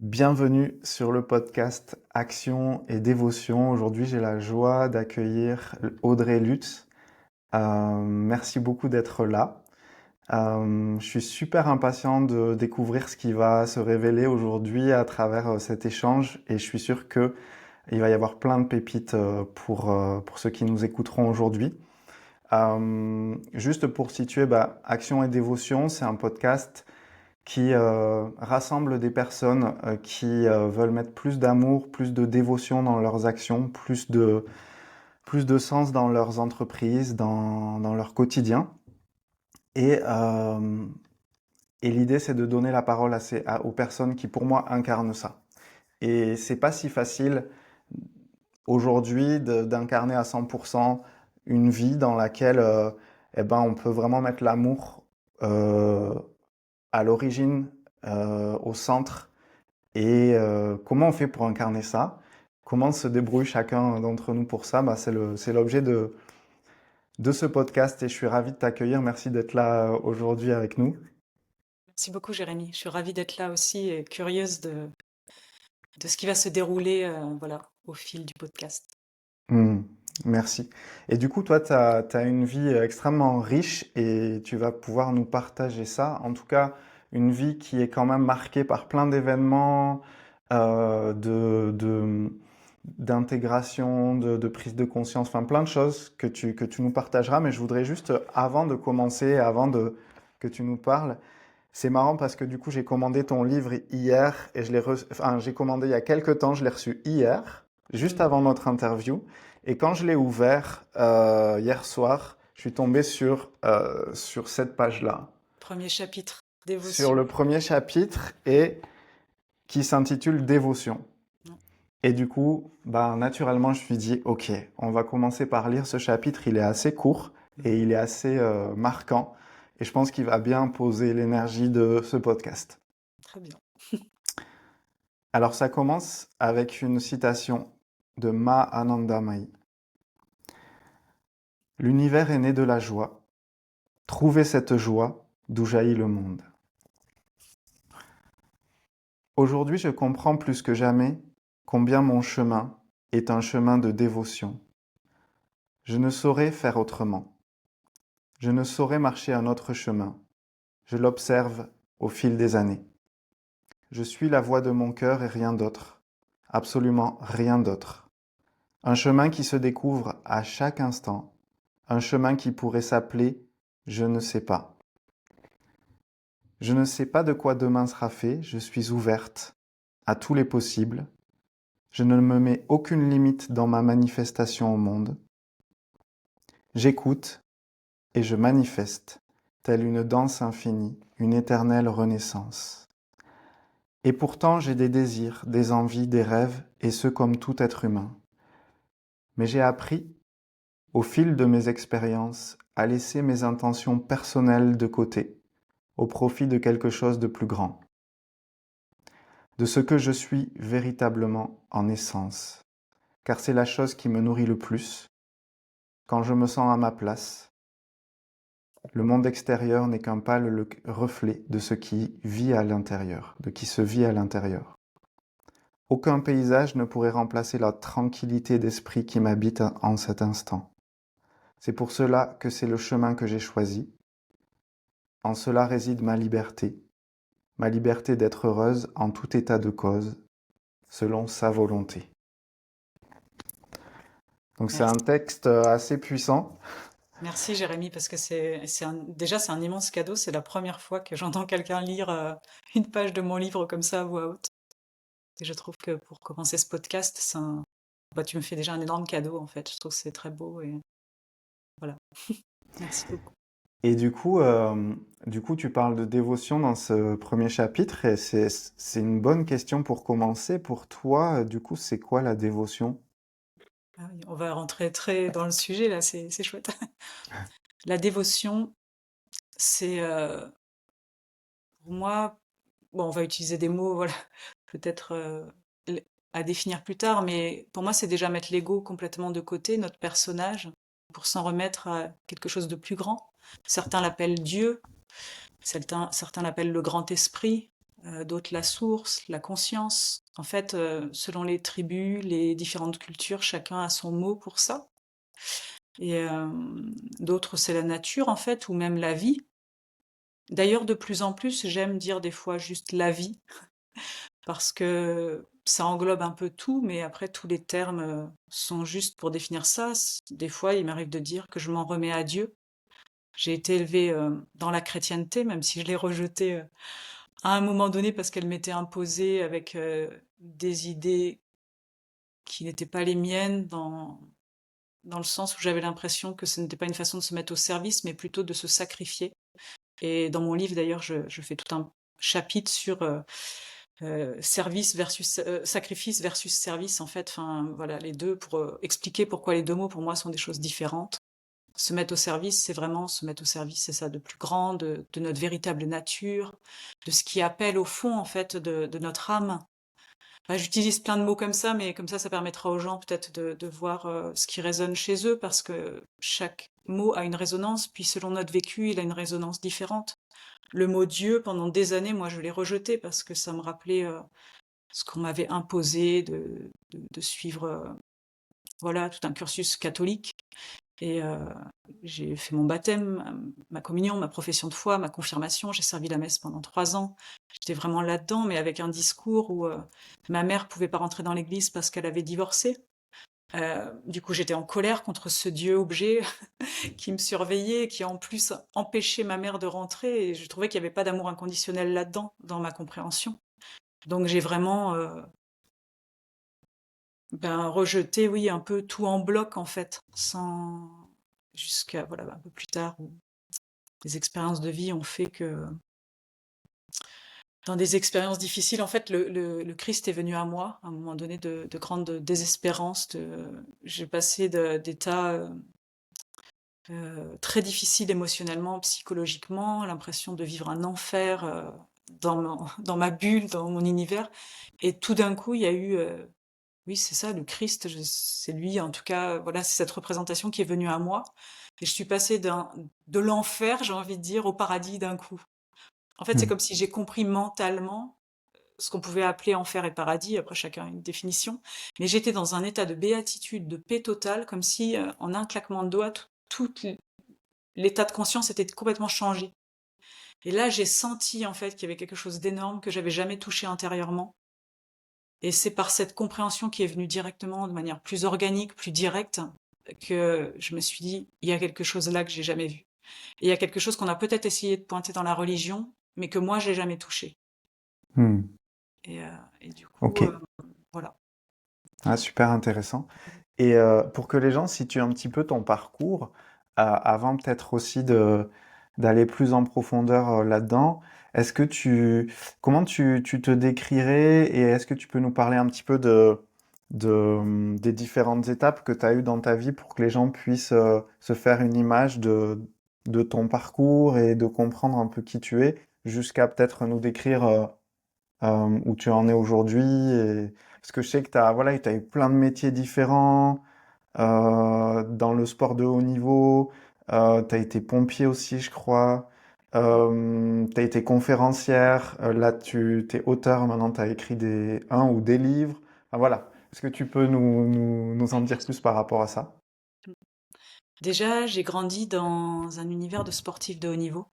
Bienvenue sur le podcast Action et Dévotion. Aujourd'hui, j'ai la joie d'accueillir Audrey Lutz. Merci beaucoup d'être là. Je suis super impatient de découvrir ce qui va se révéler aujourd'hui à travers cet échange et je suis sûr que il va y avoir plein de pépites pour ceux qui nous écouteront aujourd'hui. Juste pour situer, Action et Dévotion, c'est un podcast qui rassemble des personnes qui veulent mettre plus d'amour, plus de dévotion dans leurs actions, plus de sens dans leurs entreprises, dans leur quotidien. Et, euh, et l'idée, c'est de donner la parole aux personnes qui, pour moi, incarnent ça. Et c'est pas si facile aujourd'hui d'incarner à 100% une vie dans laquelle on peut vraiment mettre l'amour euh, à l'origine, au centre. Et comment on fait pour incarner ça? Comment se débrouille chacun d'entre nous pour ça? C'est l'objet de ce podcast et je suis ravi de t'accueillir. Merci d'être là aujourd'hui avec nous. Merci beaucoup, Jérémy. Je suis ravie d'être là aussi et curieuse de ce qui va se dérouler voilà, au fil du podcast. Hmm, merci. Et du coup, toi, tu as une vie extrêmement riche et tu vas pouvoir nous partager ça. En tout cas, une vie qui est quand même marquée par plein d'événements, d'intégration, de prise de conscience, enfin plein de choses que tu nous partageras. Mais je voudrais juste, avant de commencer, que tu nous parles, c'est marrant parce que du coup, j'ai commandé ton livre hier et j'ai commandé il y a quelques temps, je l'ai reçu hier, juste Mhm. avant notre interview. Et quand je l'ai ouvert hier soir, je suis tombé sur cette page-là, Premier chapitre, sur dévotion. le premier chapitre et qui s'intitule Dévotion. Non. Et du coup, naturellement, je me suis dit, ok, on va commencer par lire ce chapitre. Il est assez court et il est assez marquant. Et je pense qu'il va bien poser l'énergie de ce podcast. Très bien. Alors ça commence avec une citation de Ma Ananda Mai. L'univers est né de la joie. Trouvez cette joie d'où jaillit le monde. Aujourd'hui, je comprends plus que jamais combien mon chemin est un chemin de dévotion. Je ne saurais faire autrement. Je ne saurais marcher un autre chemin. Je l'observe au fil des années. Je suis la voix de mon cœur et rien d'autre. Absolument rien d'autre. Un chemin qui se découvre à chaque instant. Un chemin qui pourrait s'appeler Je ne sais pas. Je ne sais pas de quoi demain sera fait, je suis ouverte à tous les possibles. Je ne me mets aucune limite dans ma manifestation au monde. J'écoute et je manifeste, telle une danse infinie, une éternelle renaissance. Et pourtant j'ai des désirs, des envies, des rêves, et ce comme tout être humain. Mais j'ai appris, au fil de mes expériences, à laisser mes intentions personnelles de côté, au profit de quelque chose de plus grand, de ce que je suis véritablement en essence, car c'est la chose qui me nourrit le plus, quand je me sens à ma place. Le monde extérieur n'est qu'un pâle reflet de ce qui vit à l'intérieur, de qui se vit à l'intérieur. Aucun paysage ne pourrait remplacer la tranquillité d'esprit qui m'habite en cet instant. C'est pour cela que c'est le chemin que j'ai choisi. En cela réside ma liberté d'être heureuse en tout état de cause, selon sa volonté. Donc c'est un Merci. texte assez puissant. Merci, Jérémy, parce que déjà, c'est un immense cadeau. C'est la première fois que j'entends quelqu'un lire une page de mon livre comme ça à voix haute. Et je trouve que pour commencer ce podcast, tu me fais déjà un énorme cadeau, en fait. Je trouve que c'est très beau et voilà. Merci beaucoup. Et du coup, tu parles de dévotion dans ce premier chapitre et c'est une bonne question pour commencer. Pour toi, du coup, c'est quoi la dévotion? Ah oui, on va rentrer très dans le sujet là, c'est chouette. La dévotion, c'est pour moi, bon, on va utiliser des mots, voilà, peut-être à définir plus tard, mais pour moi, c'est déjà mettre l'ego complètement de côté, notre personnage, pour s'en remettre à quelque chose de plus grand. Certains l'appellent Dieu, certains l'appellent le grand esprit. d'autres la source, la conscience. En fait, selon les tribus, les différentes cultures, chacun a son mot pour ça. Et d'autres, c'est la nature, en fait, ou même la vie. D'ailleurs, de plus en plus, j'aime dire des fois juste la vie, parce que ça englobe un peu tout, mais après, tous les termes sont juste pour définir ça. Des fois, il m'arrive de dire que je m'en remets à Dieu. J'ai été élevée dans la chrétienté, même si je l'ai rejetée à un moment donné parce qu'elle m'était imposée avec des idées qui n'étaient pas les miennes, dans le sens où j'avais l'impression que ce n'était pas une façon de se mettre au service, mais plutôt de se sacrifier. Et dans mon livre, d'ailleurs, je fais tout un chapitre sur service versus sacrifice versus service, en fait. Enfin, voilà, les deux, pour expliquer pourquoi les deux mots, pour moi, sont des choses différentes. Se mettre au service, c'est vraiment se mettre au service, c'est ça, de plus grand, de notre véritable nature, de ce qui appelle au fond, en fait, de notre âme. Enfin, j'utilise plein de mots comme ça, mais comme ça permettra aux gens peut-être de voir ce qui résonne chez eux, parce que chaque mot a une résonance, puis selon notre vécu, il a une résonance différente. Le mot Dieu, pendant des années, moi, je l'ai rejeté parce que ça me rappelait ce qu'on m'avait imposé de suivre, voilà, tout un cursus catholique. Et j'ai fait mon baptême, ma communion, ma profession de foi, ma confirmation. J'ai servi la messe pendant 3 ans. J'étais vraiment là-dedans, mais avec un discours où ma mère pouvait pas rentrer dans l'église parce qu'elle avait divorcé. Du coup, j'étais en colère contre ce Dieu objet qui me surveillait, qui en plus empêchait ma mère de rentrer. Et je trouvais qu'il n'y avait pas d'amour inconditionnel là-dedans, dans ma compréhension. Donc j'ai vraiment rejeté, oui, un peu tout en bloc en fait, sans jusqu'à voilà un peu plus tard où les expériences de vie ont fait que dans des expériences difficiles, en fait, le Christ est venu à moi à un moment donné de grande désespérance. J'ai passé d'états très difficiles émotionnellement, psychologiquement, l'impression de vivre un enfer dans ma bulle, dans mon univers. Et tout d'un coup, il y a eu, oui, c'est ça, le Christ, c'est lui, en tout cas, voilà, c'est cette représentation qui est venue à moi. Et je suis passée de l'enfer, j'ai envie de dire, au paradis d'un coup. En fait, c'est Hmm. comme si j'ai compris mentalement ce qu'on pouvait appeler enfer et paradis, après chacun a une définition, mais j'étais dans un état de béatitude, de paix totale, comme si en un claquement de doigts, tout l'état de conscience était complètement changé. Et là, j'ai senti en fait qu'il y avait quelque chose d'énorme que j'avais jamais touché intérieurement. Et c'est par cette compréhension qui est venue directement, de manière plus organique, plus directe, que je me suis dit, il y a quelque chose là que j'ai jamais vu. Et il y a quelque chose qu'on a peut-être essayé de pointer dans la religion, mais que moi, j'ai jamais touché. Hmm. Et du coup, Ok. voilà. Ah, super intéressant. Et pour que les gens situent un petit peu ton parcours, avant peut-être aussi d'aller plus en profondeur là-dedans, est-ce que comment tu te décrirais et est-ce que tu peux nous parler un petit peu des différentes étapes que tu as eues dans ta vie pour que les gens puissent se faire une image de ton parcours et de comprendre un peu qui tu es, jusqu'à peut-être nous décrire où tu en es aujourd'hui parce que je sais que voilà, tu as eu plein de métiers différents dans le sport de haut niveau, tu as été pompier aussi, je crois, tu as été conférencière, là tu es auteur, maintenant tu as écrit un ou des livres. Enfin, voilà. Est-ce que tu peux nous en dire plus par rapport à ça? Déjà, j'ai grandi dans un univers de sportifs de haut niveau.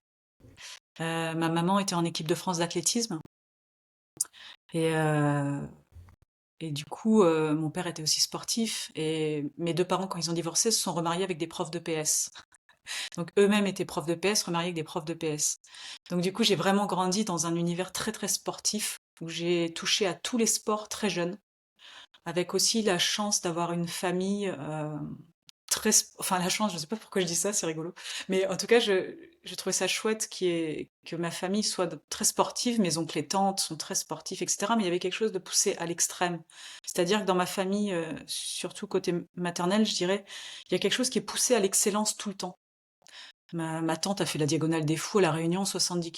Ma maman était en équipe de France d'athlétisme et, euh, et du coup, mon père était aussi sportif et mes deux parents, quand ils ont divorcé, se sont remariés avec des profs de PS. Donc eux-mêmes étaient profs de PS, remariés avec des profs de PS. Donc du coup, j'ai vraiment grandi dans un univers très très sportif où j'ai touché à tous les sports très jeune, avec aussi la chance d'avoir une famille enfin la chance, je sais pas pourquoi je dis ça, c'est rigolo. Mais en tout cas, je trouvais ça chouette que ma famille soit très sportive, mes oncles et tantes sont très sportifs, etc. Mais il y avait quelque chose de poussé à l'extrême. C'est-à-dire que dans ma famille, surtout côté maternel, je dirais, il y a quelque chose qui est poussé à l'excellence tout le temps. Ma tante a fait la diagonale des fous à La Réunion, 170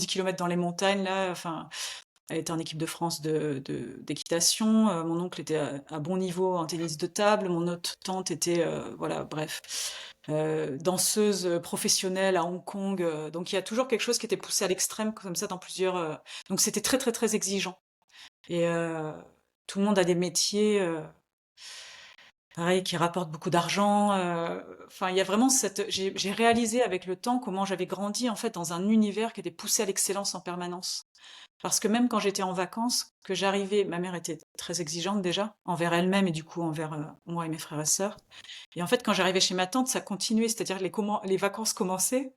km dans les montagnes, là, enfin, elle était en équipe de France d'équitation. Mon oncle était à bon niveau en tennis de table. Mon autre tante était, voilà, bref, danseuse professionnelle à Hong Kong. Donc il y a toujours quelque chose qui était poussé à l'extrême comme ça dans plusieurs. Donc c'était très très très exigeant. Et tout le monde a des métiers. Pareil, qui rapportent beaucoup d'argent. Enfin, il y a vraiment cette. J'ai réalisé avec le temps comment j'avais grandi en fait dans un univers qui était poussé à l'excellence en permanence. Parce que même quand j'étais en vacances, que j'arrivais, ma mère était très exigeante déjà envers elle-même et du coup envers moi et mes frères et sœurs. Et en fait, quand j'arrivais chez ma tante, ça continuait, c'est-à-dire que les vacances commençaient,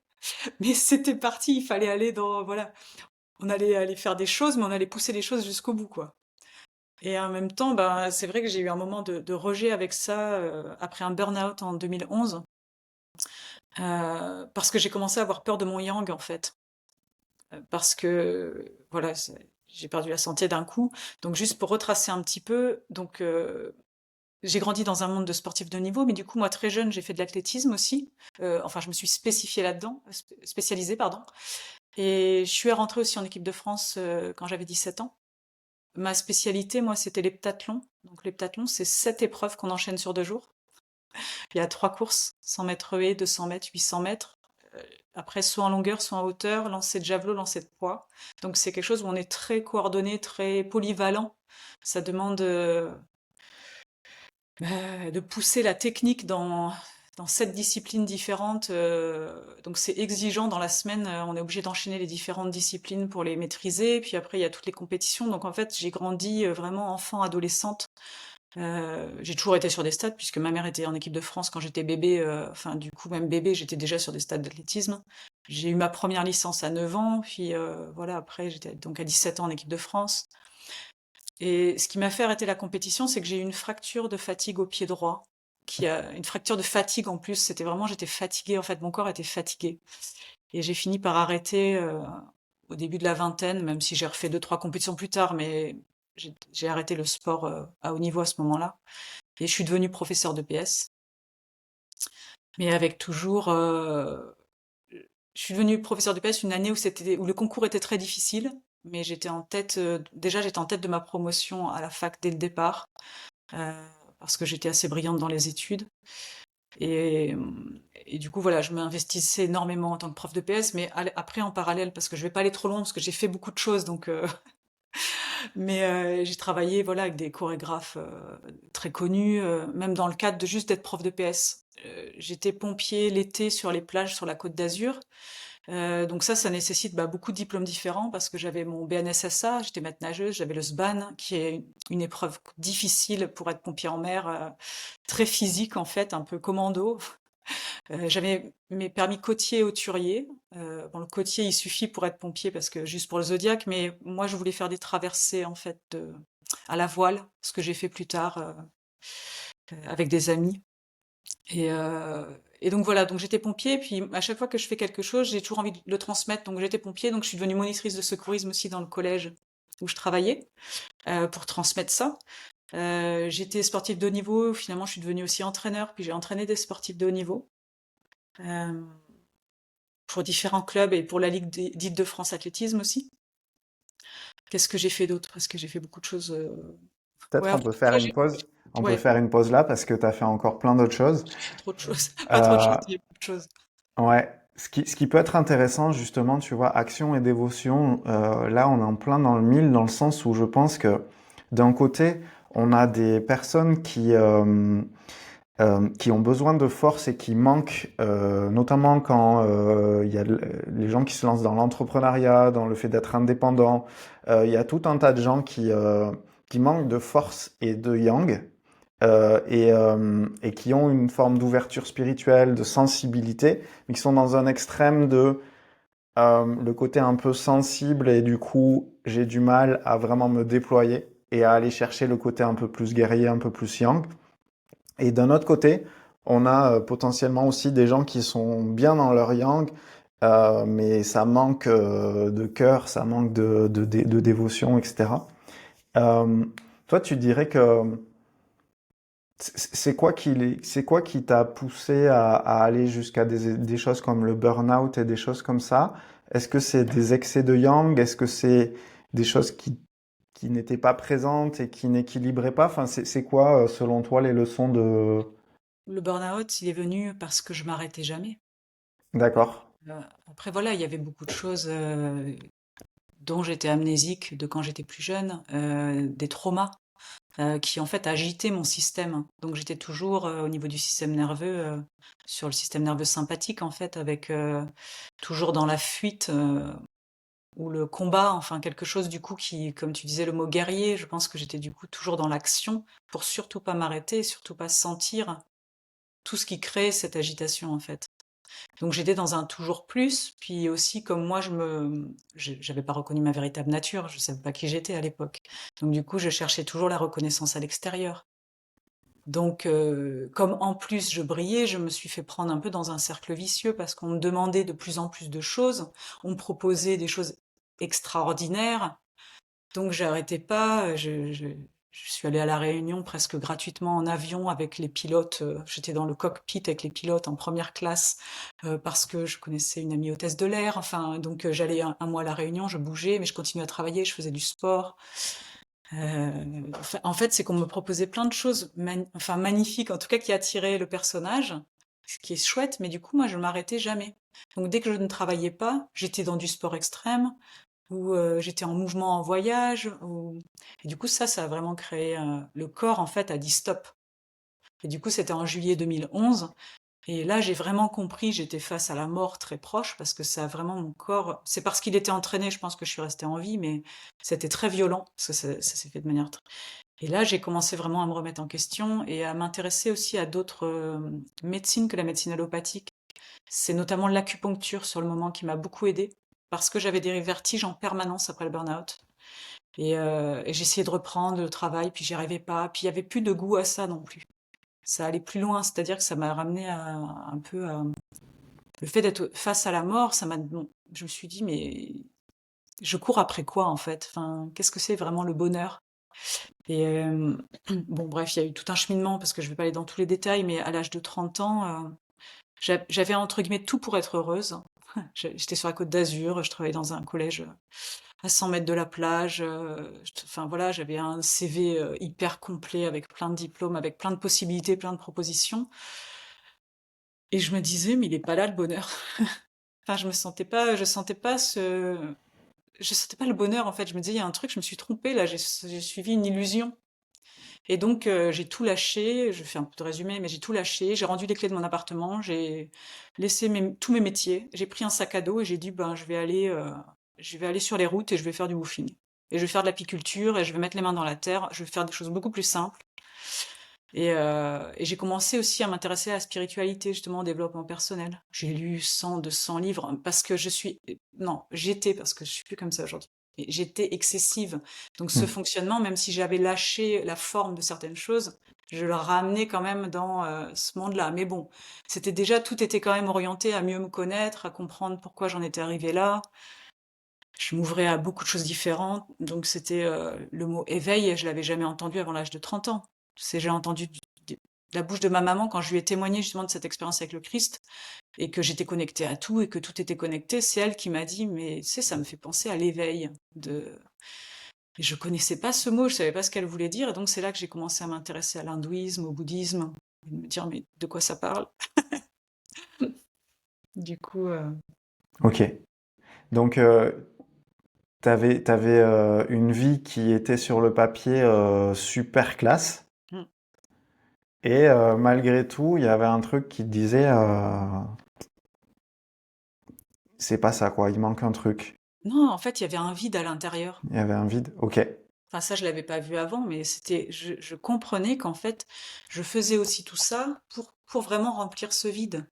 mais c'était parti, il fallait aller dans, voilà, on allait aller faire des choses, mais on allait pousser les choses jusqu'au bout, quoi. Et en même temps, ben, c'est vrai que j'ai eu un moment de rejet avec ça après un burn-out en 2011, parce que j'ai commencé à avoir peur de mon yang en fait. Parce que voilà, j'ai perdu la santé d'un coup. Donc juste pour retracer un petit peu, donc j'ai grandi dans un monde de sportifs de niveau, mais du coup moi très jeune j'ai fait de l'athlétisme aussi. Enfin je me suis spécifiée là-dedans, spécialisée pardon. Et je suis rentrée aussi en équipe de France quand j'avais 17 ans. Ma spécialité moi c'était l'heptathlon. Donc l'heptathlon c'est 7 épreuves qu'on enchaîne sur 2 jours. Il y a 3 courses, 100 mètres haies, 200 mètres, 800 mètres. Euh, Après, soit en longueur, soit en hauteur, lancer de javelot, lancer de poids. Donc c'est quelque chose où on est très coordonné, très polyvalent. Ça demande de pousser la technique dans 7 disciplines différentes. Donc c'est exigeant dans la semaine. On est obligé d'enchaîner les différentes disciplines pour les maîtriser. Puis après, il y a toutes les compétitions. Donc en fait, j'ai grandi vraiment enfant, adolescente. J'ai toujours été sur des stades puisque ma mère était en équipe de France quand j'étais bébé. Enfin, du coup, même bébé, j'étais déjà sur des stades d'athlétisme. J'ai eu ma première licence à 9 ans, puis voilà, après, j'étais donc à 17 ans en équipe de France. Et ce qui m'a fait arrêter la compétition, c'est que j'ai eu une fracture de fatigue au pied droit, qui a une fracture de fatigue en plus. C'était vraiment, j'étais fatiguée, en fait, mon corps était fatigué. Et j'ai fini par arrêter au début de la vingtaine, même si j'ai refait 2, 3 compétitions plus tard, mais j'ai arrêté le sport à haut niveau à ce moment-là. Et je suis devenue professeure de PS, mais avec toujours. Je suis devenue professeure de PS une année où le concours était très difficile, mais j'étais en tête. Déjà, j'étais en tête de ma promotion à la fac dès le départ, euh, parce que j'étais assez brillante dans les études. Et, et du coup, voilà, je m'investissais énormément en tant que prof de PS, mais après en parallèle, parce que je vais pas aller trop loin, parce que j'ai fait beaucoup de choses, donc mais j'ai travaillé voilà avec des chorégraphes très connus, même dans le cadre de juste d'être prof de PS. J'étais pompier l'été sur les plages sur la Côte d'Azur. Donc ça nécessite beaucoup de diplômes différents parce que j'avais mon BNSSA, j'étais maître nageuse, j'avais le SBAN, qui est une épreuve difficile pour être pompier en mer, très physique en fait, un peu commando. J'avais mes permis côtier et hauturier. Bon, le côtier, il suffit pour être pompier parce que juste pour le Zodiac, mais moi, je voulais faire des traversées en fait à la voile, ce que j'ai fait plus tard avec des amis. Et, euh, et donc voilà, donc j'étais pompier, puis à chaque fois que je fais quelque chose, j'ai toujours envie de le transmettre. Donc j'étais pompier, donc je suis devenue monitrice de secourisme aussi dans le collège où je travaillais pour transmettre ça. J'étais sportive de haut niveau, finalement je suis devenue aussi entraîneur, puis j'ai entraîné des sportifs de haut niveau. Euh, pour différents clubs et pour la Ligue d'Île-de-France Athlétisme aussi. Qu'est-ce que j'ai fait d'autre? Parce que j'ai fait beaucoup de choses. Ouais, Peut-être on après, peut faire une pause. On peut ouais, faire une pause là parce que tu as fait encore plein d'autres choses. j'ai fait trop de choses. Pas trop de choses, Euh, il y a beaucoup de choses. ouais. Ce qui peut être intéressant, justement, tu vois, action et dévotion, là, on est en plein dans le mille, dans le sens où je pense que d'un côté, on a des personnes qui ont besoin de force et qui manquent, notamment quand il y a les gens qui se lancent dans l'entrepreneuriat, dans le fait d'être indépendant. Il y a tout un tas de gens qui manquent de force et de yang et qui ont une forme d'ouverture spirituelle, de sensibilité, mais qui sont dans un extrême de le côté un peu sensible et du coup j'ai du mal à vraiment me déployer et à aller chercher le côté un peu plus guerrier, un peu plus yang. Et d'un autre côté, on a potentiellement aussi des gens qui sont bien dans leur yang, mais ça manque de cœur, ça manque de dévotion, etc. Euh, Toi, tu dirais que c'est quoi qui t'a poussé à aller jusqu'à des choses comme le burn-out et des choses comme ça? Est-ce que c'est des excès de yang? Est-ce que c'est des choses qui n'étaient pas présentes et qui n'équilibraient pas? Enfin, c'est quoi, selon toi, les leçons de... Le burn-out, il est venu parce que je m'arrêtais jamais. D'accord. Heu, Après voilà, il y avait beaucoup de choses, dont j'étais amnésique de quand j'étais plus jeune, des traumas, qui en fait agitaient mon système. Donc j'étais toujours, au niveau du système nerveux, sur le système nerveux sympathique en fait avec, toujours dans la fuite, ou le combat, enfin quelque chose du coup qui, comme tu disais le mot guerrier, je pense que j'étais du coup toujours dans l'action pour surtout pas m'arrêter, surtout pas sentir tout ce qui crée cette agitation en fait. Donc j'étais dans un toujours plus, puis aussi comme moi j'avais pas reconnu ma véritable nature, je savais pas qui j'étais à l'époque. Donc du coup je cherchais toujours la reconnaissance à l'extérieur. Donc comme en plus je brillais, je me suis fait prendre un peu dans un cercle vicieux parce qu'on me demandait de plus en plus de choses, on me proposait des choses extraordinaires, donc j'arrêtais pas, je suis allée à La Réunion presque gratuitement en avion avec les pilotes. J'étais dans le cockpit avec les pilotes en première classe parce que je connaissais une amie hôtesse de l'air. Enfin, donc j'allais un mois à La Réunion, je bougeais, mais je continuais à travailler, je faisais du sport. En fait, c'est qu'on me proposait plein de choses, enfin magnifiques, en tout cas qui attiraient le personnage, ce qui est chouette, mais du coup, moi, je m'arrêtais jamais. Donc dès que je ne travaillais pas, j'étais dans du sport extrême, ou j'étais en mouvement en voyage, et du coup ça a vraiment créé, le corps en fait a dit stop. Et du coup c'était en juillet 2011, et là j'ai vraiment compris, j'étais face à la mort très proche, parce que ça a vraiment mon corps, c'est parce qu'il était entraîné, je pense que je suis restée en vie, mais c'était très violent, parce que ça s'est fait de manière et là j'ai commencé vraiment à me remettre en question et à m'intéresser aussi à d'autres médecines que la médecine allopathique. C'est notamment l'acupuncture sur le moment qui m'a beaucoup aidée, parce que j'avais des vertiges en permanence après le burn-out. Et j'essayais de reprendre le travail, puis j'y arrivais pas. Puis il y avait plus de goût à ça non plus. Ça allait plus loin, c'est-à-dire que ça m'a ramené un peu à... Le fait d'être face à la mort, bon, je me suis dit, mais je cours après quoi en fait? Enfin, qu'est-ce que c'est vraiment le bonheur? Et bon, bref, il y a eu tout un cheminement parce que je vais pas aller dans tous les détails, mais à l'âge de 30 ans, j'avais entre guillemets tout pour être heureuse. J'étais sur la Côte d'Azur, je travaillais dans un collège à 100 mètres de la plage. Enfin voilà, j'avais un CV hyper complet avec plein de diplômes, avec plein de possibilités, plein de propositions. Et je me disais, mais il est pas là le bonheur. Enfin, je sentais pas le bonheur en fait. Je me disais, il y a un truc, je me suis trompée là, j'ai suivi une illusion. Et donc j'ai tout lâché. Je fais un peu de résumé, mais j'ai tout lâché. J'ai rendu les clés de mon appartement, j'ai laissé tous mes métiers. J'ai pris un sac à dos et j'ai dit, ben je vais aller sur les routes et je vais faire du woofing. Et je vais faire de l'apiculture et je vais mettre les mains dans la terre. Je vais faire des choses beaucoup plus simples. Et j'ai commencé aussi à m'intéresser à la spiritualité, justement, au développement personnel. J'ai lu 100, 200 livres parce que non, j'étais, parce que je suis plus comme ça aujourd'hui. Et j'étais excessive. Donc ce Hmm. fonctionnement, même si j'avais lâché la forme de certaines choses, je le ramenais quand même dans ce monde-là. Mais bon, tout était quand même orienté à mieux me connaître, à comprendre pourquoi j'en étais arrivée là. Je m'ouvrais à beaucoup de choses différentes. Donc c'était le mot éveil, et je l'avais jamais entendu avant l'âge de 30 ans. J'ai entendu de la bouche de ma maman quand je lui ai témoigné justement de cette expérience avec le Christ et que j'étais connectée à tout et que tout était connecté. C'est elle qui m'a dit, mais tu sais, ça me fait penser à l'éveil. Et je connaissais pas ce mot, je savais pas ce qu'elle voulait dire. Et donc c'est là que j'ai commencé à m'intéresser à l'hindouisme, au bouddhisme, et de me dire, mais de quoi ça parle? Du coup, Ok. Donc, t'avais une vie qui était sur le papier super classe. hmm. Et malgré tout, il y avait un truc qui te disait, c'est pas ça, quoi. Il manque un truc. Non, en fait, il y avait un vide à l'intérieur. Il y avait un vide. Ok. Enfin, ça, je l'avais pas vu avant, mais je comprenais qu'en fait, je faisais aussi tout ça pour vraiment remplir ce vide.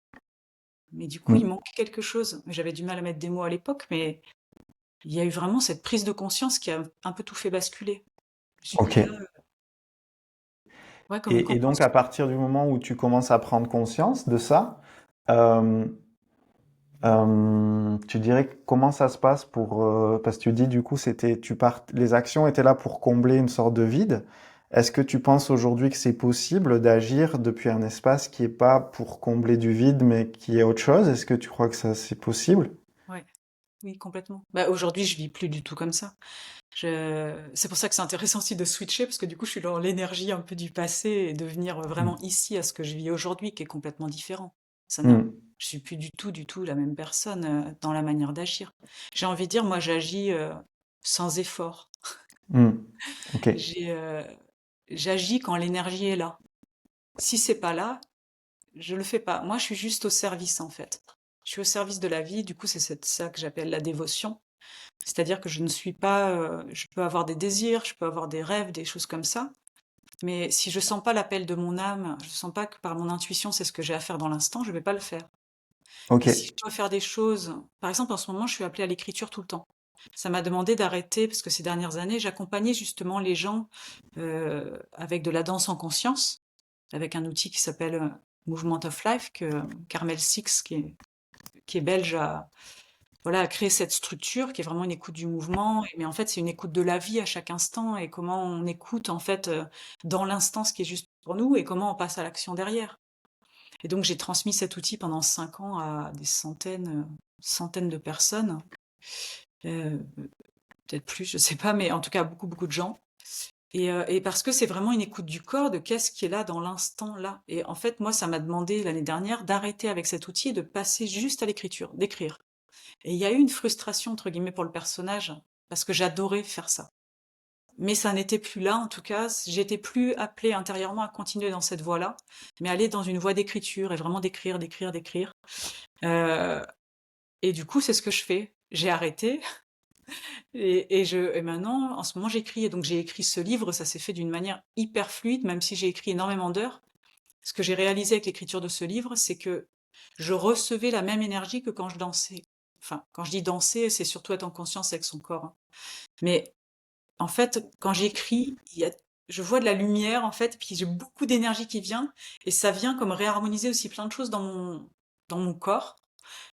Mais du coup, il Hmm. manquait quelque chose. J'avais du mal à mettre des mots à l'époque, mais il y a eu vraiment cette prise de conscience qui a un peu tout fait basculer. Je me suis dit, Ok. là, ouais, comme une Et donc, à compréhension. partir du moment où tu commences à prendre conscience de ça, euh, tu dirais comment ça se passe pour parce que tu dis du coup les actions étaient là pour combler une sorte de vide. Est-ce que tu penses aujourd'hui que c'est possible d'agir depuis un espace qui est pas pour combler du vide mais qui est autre chose? Est-ce que tu crois que ça c'est possible? Ouais, oui, complètement. Bah, aujourd'hui, je vis plus du tout comme ça. C'est pour ça que c'est intéressant aussi de switcher, parce que du coup, je suis dans l'énergie un peu du passé et de venir vraiment Mm. ici à ce que je vis aujourd'hui, qui est complètement différent. Mm. Je suis plus du tout la même personne dans la manière d'agir. J'ai envie de dire, moi, j'agis sans effort. Mm. Ok. J'ai, j'agis quand l'énergie est là. Si c'est pas là, je le fais pas. Moi, je suis juste au service, en fait. Je suis au service de la vie. Du coup, ça que j'appelle la dévotion. C'est-à-dire que je ne suis pas, je peux avoir des désirs, je peux avoir des rêves, des choses comme ça. Mais si je sens pas l'appel de mon âme, je sens pas que par mon intuition, c'est ce que j'ai à faire dans l'instant, je vais pas le faire. Ok. Et si je dois faire des choses, par exemple, en ce moment, je suis appelée à l'écriture tout le temps. Ça m'a demandé d'arrêter parce que ces dernières années, j'accompagnais justement les gens avec de la danse en conscience, avec un outil qui s'appelle Movement of Life que Carmel Six, qui est belge, a créé cette structure qui est vraiment une écoute du mouvement. Mais en fait, c'est une écoute de la vie à chaque instant et comment on écoute en fait dans l'instant ce qui est juste pour nous et comment on passe à l'action derrière. Et donc, j'ai transmis cet outil pendant 5 ans à des centaines de personnes, euh, peut-être plus, je sais pas, mais en tout cas beaucoup, beaucoup de gens. Et parce que c'est vraiment une écoute du corps de qu'est-ce qui est là dans l'instant là. Et en fait, moi, ça m'a demandé l'année dernière d'arrêter avec cet outil et de passer juste à l'écriture, d'écrire. Et il y a eu une frustration, entre guillemets, pour le personnage, parce que j'adorais faire ça. Mais ça n'était plus là, en tout cas, j'étais plus appelée intérieurement à continuer dans cette voie-là, mais aller dans une voie d'écriture et vraiment d'écrire, d'écrire, d'écrire. Euh, et du coup, c'est ce que je fais. J'ai arrêté et maintenant, en ce moment, j'écris. Et donc, j'ai écrit ce livre. Ça s'est fait d'une manière hyper fluide, même si j'ai écrit énormément d'heures. Ce que j'ai réalisé avec l'écriture de ce livre, c'est que je recevais la même énergie que quand je dansais. Enfin, quand je dis danser, c'est surtout être en conscience avec son corps, hein. Mais en fait, quand j'écris, je vois de la lumière, en fait, puis j'ai beaucoup d'énergie qui vient, et ça vient comme réharmoniser aussi plein de choses dans mon corps.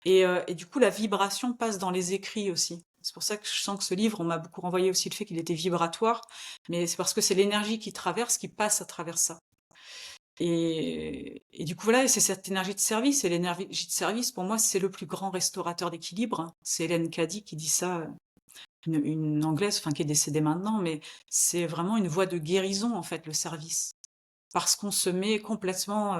Et du coup, la vibration passe dans les écrits aussi. C'est pour ça que je sens que ce livre, on m'a beaucoup renvoyé aussi le fait qu'il était vibratoire, mais c'est parce que c'est l'énergie qui traverse, qui passe à travers ça. Et du coup, voilà, c'est cette énergie de service. Et l'énergie de service, pour moi, c'est le plus grand restaurateur d'équilibre. C'est Hélène Caddy qui dit ça, une anglaise, enfin qui est décédée maintenant, mais c'est vraiment une voie de guérison, en fait, le service. Parce qu'on se met complètement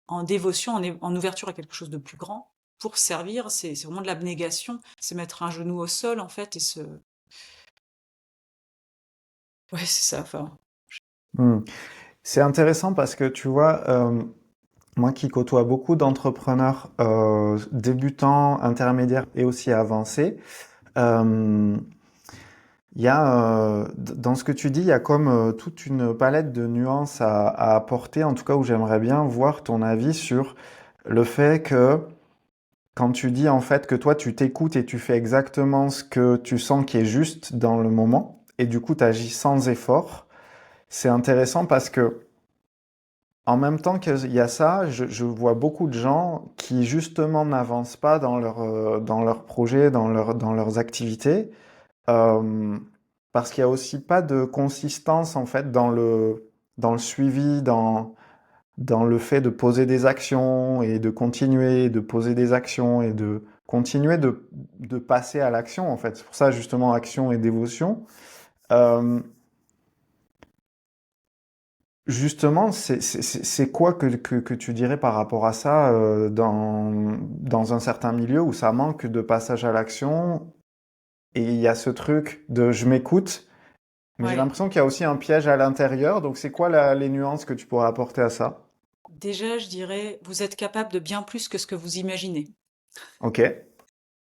en dévotion, en ouverture à quelque chose de plus grand. Pour servir, c'est vraiment de l'abnégation, c'est mettre un genou au sol, en fait, et se... Ouais, c'est ça, enfin... Mm. C'est intéressant parce que tu vois, moi qui côtoie beaucoup d'entrepreneurs débutants, intermédiaires et aussi avancés, euh, il y a, dans ce que tu dis, il y a comme toute une palette de nuances à apporter, en tout cas où j'aimerais bien voir ton avis sur le fait que quand tu dis en fait que toi tu t'écoutes et tu fais exactement ce que tu sens qui est juste dans le moment, et du coup tu agis sans effort, c'est intéressant parce que en même temps qu'il y a ça, je vois beaucoup de gens qui justement n'avancent pas dans leurs projets, dans leurs activités, euh, parce qu'il y a aussi pas de consistance en fait dans le suivi, dans le fait de poser des actions et de continuer, de poser des actions et de continuer de passer à l'action en fait. C'est pour ça justement action et dévotion. Euh, Justement, c'est quoi que tu dirais par rapport à ça dans un certain milieu où ça manque de passage à l'action et il y a ce truc de je m'écoute, mais j'ai Ouais. l'impression qu'il y a aussi un piège à l'intérieur. Donc c'est quoi les nuances que tu pourrais apporter à ça? Déjà, je dirais, vous êtes capable de bien plus que ce que vous imaginez. Ok.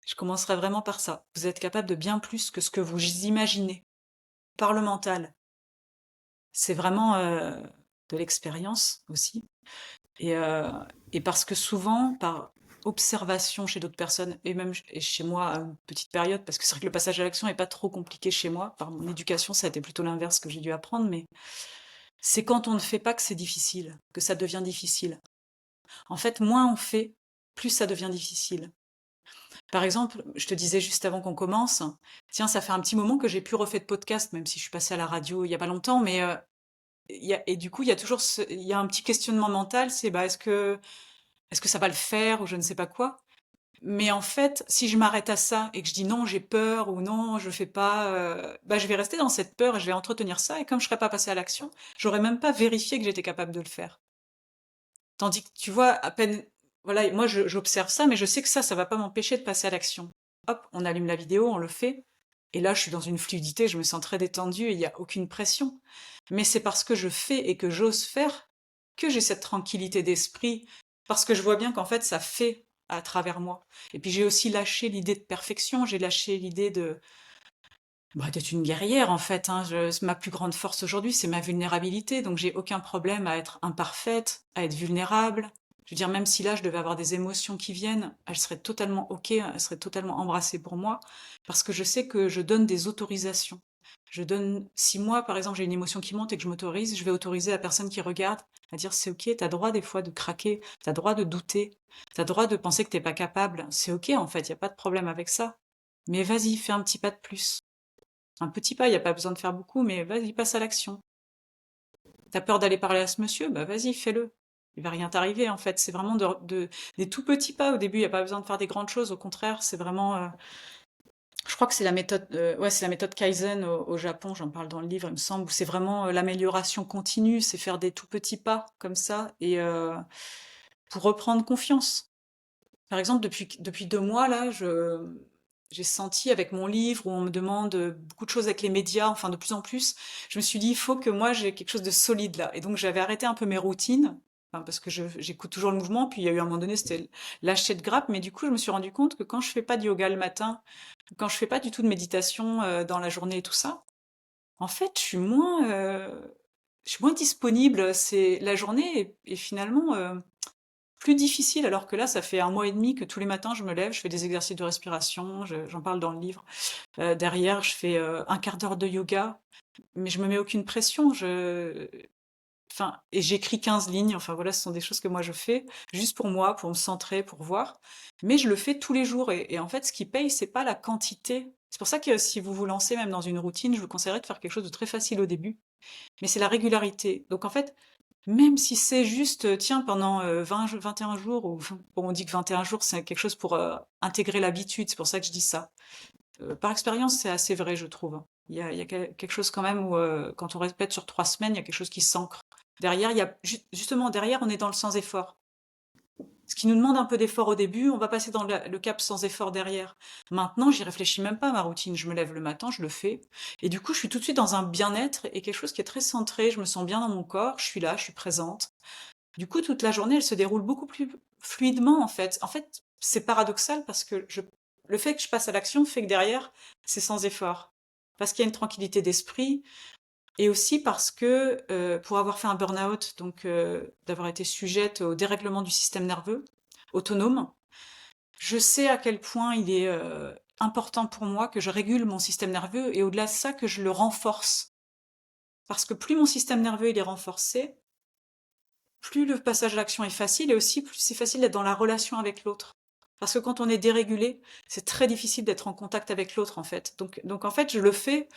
Je commencerai vraiment par ça. Vous êtes capable de bien plus que ce que vous imaginez. Par le mental. C'est vraiment de l'expérience aussi. Et, euh, et parce que souvent, par observation chez d'autres personnes, et même et chez moi à une petite période, parce que c'est vrai que le passage à l'action n'est pas trop compliqué chez moi. Par mon éducation, ça a été plutôt l'inverse que j'ai dû apprendre, mais c'est quand on ne fait pas que c'est difficile, que ça devient difficile. En fait, moins on fait, plus ça devient difficile. Par exemple, je te disais juste avant qu'on commence, tiens, ça fait un petit moment que j'ai plus refait de podcast, même si je suis passée à la radio il y a pas longtemps, mais et du coup, il y a toujours il y a un petit questionnement mental, c'est bah, est-ce que ça va le faire ou je ne sais pas quoi. Mais en fait, si je m'arrête à ça et que je dis non, j'ai peur ou non, je fais pas, bah, je vais rester dans cette peur et je vais entretenir ça. Et comme je serais pas passée à l'action, j'aurais même pas vérifié que j'étais capable de le faire. Tandis que tu vois, à peine, voilà, moi j'observe ça, mais je sais que ça va pas m'empêcher de passer à l'action. Hop, on allume la vidéo, on le fait. Et là, je suis dans une fluidité, je me sens très détendue et il n'y a aucune pression. Mais c'est parce que je fais et que j'ose faire que j'ai cette tranquillité d'esprit, parce que je vois bien qu'en fait, ça fait à travers moi. Et puis j'ai aussi lâché l'idée de perfection, j'ai lâché l'idée de bah, d'être une guerrière en fait. Hein. Ma plus grande force aujourd'hui, c'est ma vulnérabilité, donc j'ai aucun problème à être imparfaite, à être vulnérable. Je veux dire, même si là je devais avoir des émotions qui viennent, elles seraient totalement ok, elles seraient totalement embrassées pour moi, parce que je sais que je donne des autorisations. Je donne, si moi par exemple j'ai une émotion qui monte et que je m'autorise, je vais autoriser la personne qui regarde à dire c'est ok, t'as droit des fois de craquer, t'as droit de douter, t'as droit de penser que t'es pas capable, c'est ok en fait, y a pas de problème avec ça. Mais vas-y, fais un petit pas de plus. Un petit pas, il n'y a pas besoin de faire beaucoup, mais vas-y, passe à l'action. T'as peur d'aller parler à ce monsieur? Bah vas-y, fais-le. Il va rien t'arriver en fait. C'est vraiment des tout petits pas au début. Il n'y a pas besoin de faire des grandes choses. Au contraire, c'est vraiment. Je crois que c'est la méthode. Ouais, c'est la méthode Kaizen au Japon. J'en parle dans le livre, il me semble. Où c'est vraiment l'amélioration continue. C'est faire des tout petits pas comme ça et pour reprendre confiance. Par exemple, depuis 2 mois là, j'ai senti avec mon livre où on me demande beaucoup de choses avec les médias, enfin de plus en plus, je me suis dit, il faut que moi j'ai quelque chose de solide là. Et donc j'avais arrêté un peu mes routines, enfin, parce que j'écoute toujours le mouvement, puis il y a eu un moment donné, c'était lâcher de grappe, mais du coup je me suis rendu compte que quand je fais pas de yoga le matin, quand je fais pas du tout de méditation dans la journée et tout ça, en fait je suis moins disponible. C'est la journée est finalement plus difficile, alors que là, ça fait 1 mois et demi que tous les matins, je me lève, je fais des exercices de respiration, j'en parle dans le livre. Derrière, je fais un quart d'heure de yoga, mais je me mets aucune pression. Enfin, et j'écris 15 lignes. Enfin voilà, ce sont des choses que moi je fais juste pour moi, pour me centrer, pour voir. Mais je le fais tous les jours. Et en fait, ce qui paye, c'est pas la quantité. C'est pour ça que si vous vous lancez même dans une routine, je vous conseillerais de faire quelque chose de très facile au début. Mais c'est la régularité. Donc en fait, même si c'est juste, tiens, pendant 21 jours, ou bon, on dit que 21 jours, c'est quelque chose pour intégrer l'habitude, c'est pour ça que je dis ça. Par expérience, c'est assez vrai, je trouve. Il y a quelque chose quand même où, quand on répète sur 3 semaines, il y a quelque chose qui s'ancre. Derrière, il y a justement, derrière, on est dans le sans effort. Ce qui nous demande un peu d'effort au début, on va passer dans le cap sans effort derrière. Maintenant, j'y réfléchis même pas à ma routine. Je me lève le matin, je le fais. Et du coup, je suis tout de suite dans un bien-être et quelque chose qui est très centré. Je me sens bien dans mon corps, je suis là, je suis présente. Du coup, toute la journée, elle se déroule beaucoup plus fluidement, en fait. En fait, c'est paradoxal parce que le fait que je passe à l'action fait que derrière, c'est sans effort. Parce qu'il y a une tranquillité d'esprit et aussi parce que pour avoir fait un burn-out, donc d'avoir été sujette au dérèglement du système nerveux autonome, je sais à quel point il est important pour moi que je régule mon système nerveux et au-delà de ça, que je le renforce. Parce que plus mon système nerveux il est renforcé, plus le passage à l'action est facile et aussi plus c'est facile d'être dans la relation avec l'autre. Parce que quand on est dérégulé, c'est très difficile d'être en contact avec l'autre en fait. Donc en fait, je le fais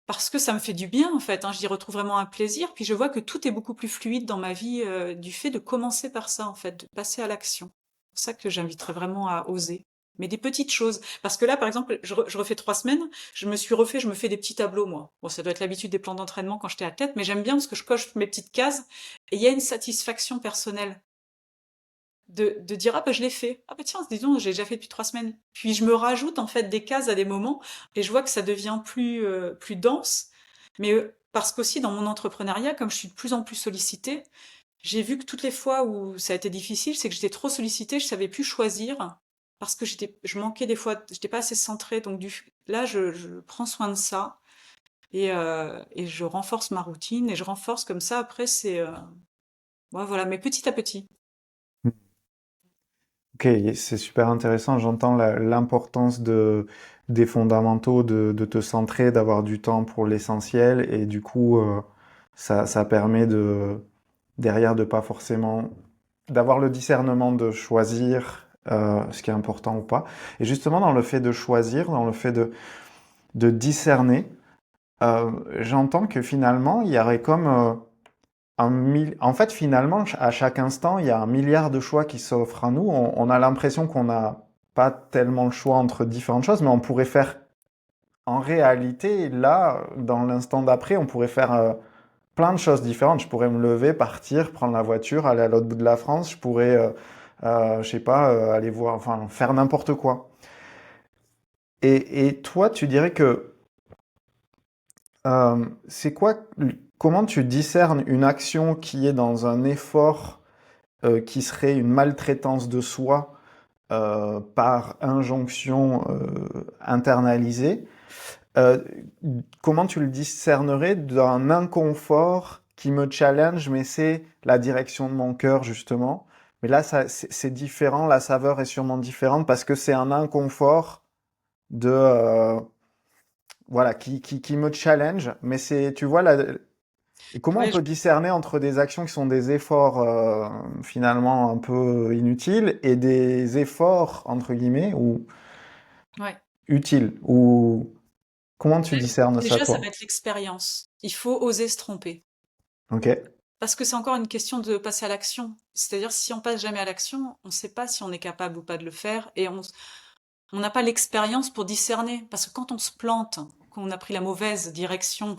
parce que ça me fait du bien en fait. Hein. J'y retrouve vraiment un plaisir. Puis je vois que tout est beaucoup plus fluide dans ma vie du fait de commencer par ça en fait, de passer à l'action. C'est ça que j'inviterais vraiment à oser. Mais des petites choses. Parce que là, par exemple, je refais 3 semaines, je me fais des petits tableaux, moi. Bon, ça doit être l'habitude des plans d'entraînement quand j'étais athlète, mais j'aime bien parce que je coche mes petites cases et il y a une satisfaction personnelle de dire, ah bah je l'ai fait. Ah bah tiens, dis donc, j'ai déjà fait depuis 3 semaines. Puis je me rajoute en fait des cases à des moments et je vois que ça devient plus dense. Mais parce qu'aussi dans mon entrepreneuriat, comme je suis de plus en plus sollicitée, j'ai vu que toutes les fois où ça a été difficile, c'est que j'étais trop sollicitée, je savais plus choisir parce que je manquais des fois, j'étais pas assez centrée. Donc là, je prends soin de ça et je renforce ma routine et je renforce comme ça. Après, ouais, voilà, mais petit à petit. Ok, c'est super intéressant. J'entends l'importance des fondamentaux, de te centrer, d'avoir du temps pour l'essentiel, et du coup, ça permet derrière de pas forcément, d'avoir le discernement de choisir ce qui est important ou pas. Et justement, dans le fait de choisir, dans le fait de discerner, j'entends que finalement, il y aurait comme En fait, finalement, à chaque instant, il y a un milliard de choix qui s'offrent à nous. On a l'impression qu'on n'a pas tellement le choix entre différentes choses, mais on pourrait faire, en réalité, là, dans l'instant d'après, on pourrait faire plein de choses différentes. Je pourrais me lever, partir, prendre la voiture, aller à l'autre bout de la France. Je pourrais, je sais pas, aller voir, enfin, faire n'importe quoi. Et toi, tu dirais que c'est quoi, comment tu discernes une action qui est dans un effort qui serait une maltraitance de soi par injonction internalisée, euh, comment tu le discernerais d'un inconfort qui me challenge, mais c'est la direction de mon cœur, justement. Mais là, c'est différent, la saveur est sûrement différente parce que c'est un inconfort de, voilà, qui me challenge, mais c'est, tu vois, et comment on Ouais, peut discerner entre des actions qui sont des efforts finalement un peu inutiles et des efforts, entre guillemets, ou ouais. utiles, ou comment tu discernes ça, Déjà, ça va toi? être l'expérience. Il faut oser se tromper. Ok, Parce que c'est encore une question de passer à l'action. C'est-à-dire, si on passe jamais à l'action, on ne sait pas si on est capable ou pas de le faire, et on n'a pas l'expérience pour discerner. Parce que quand on se plante, qu'on a pris la mauvaise direction,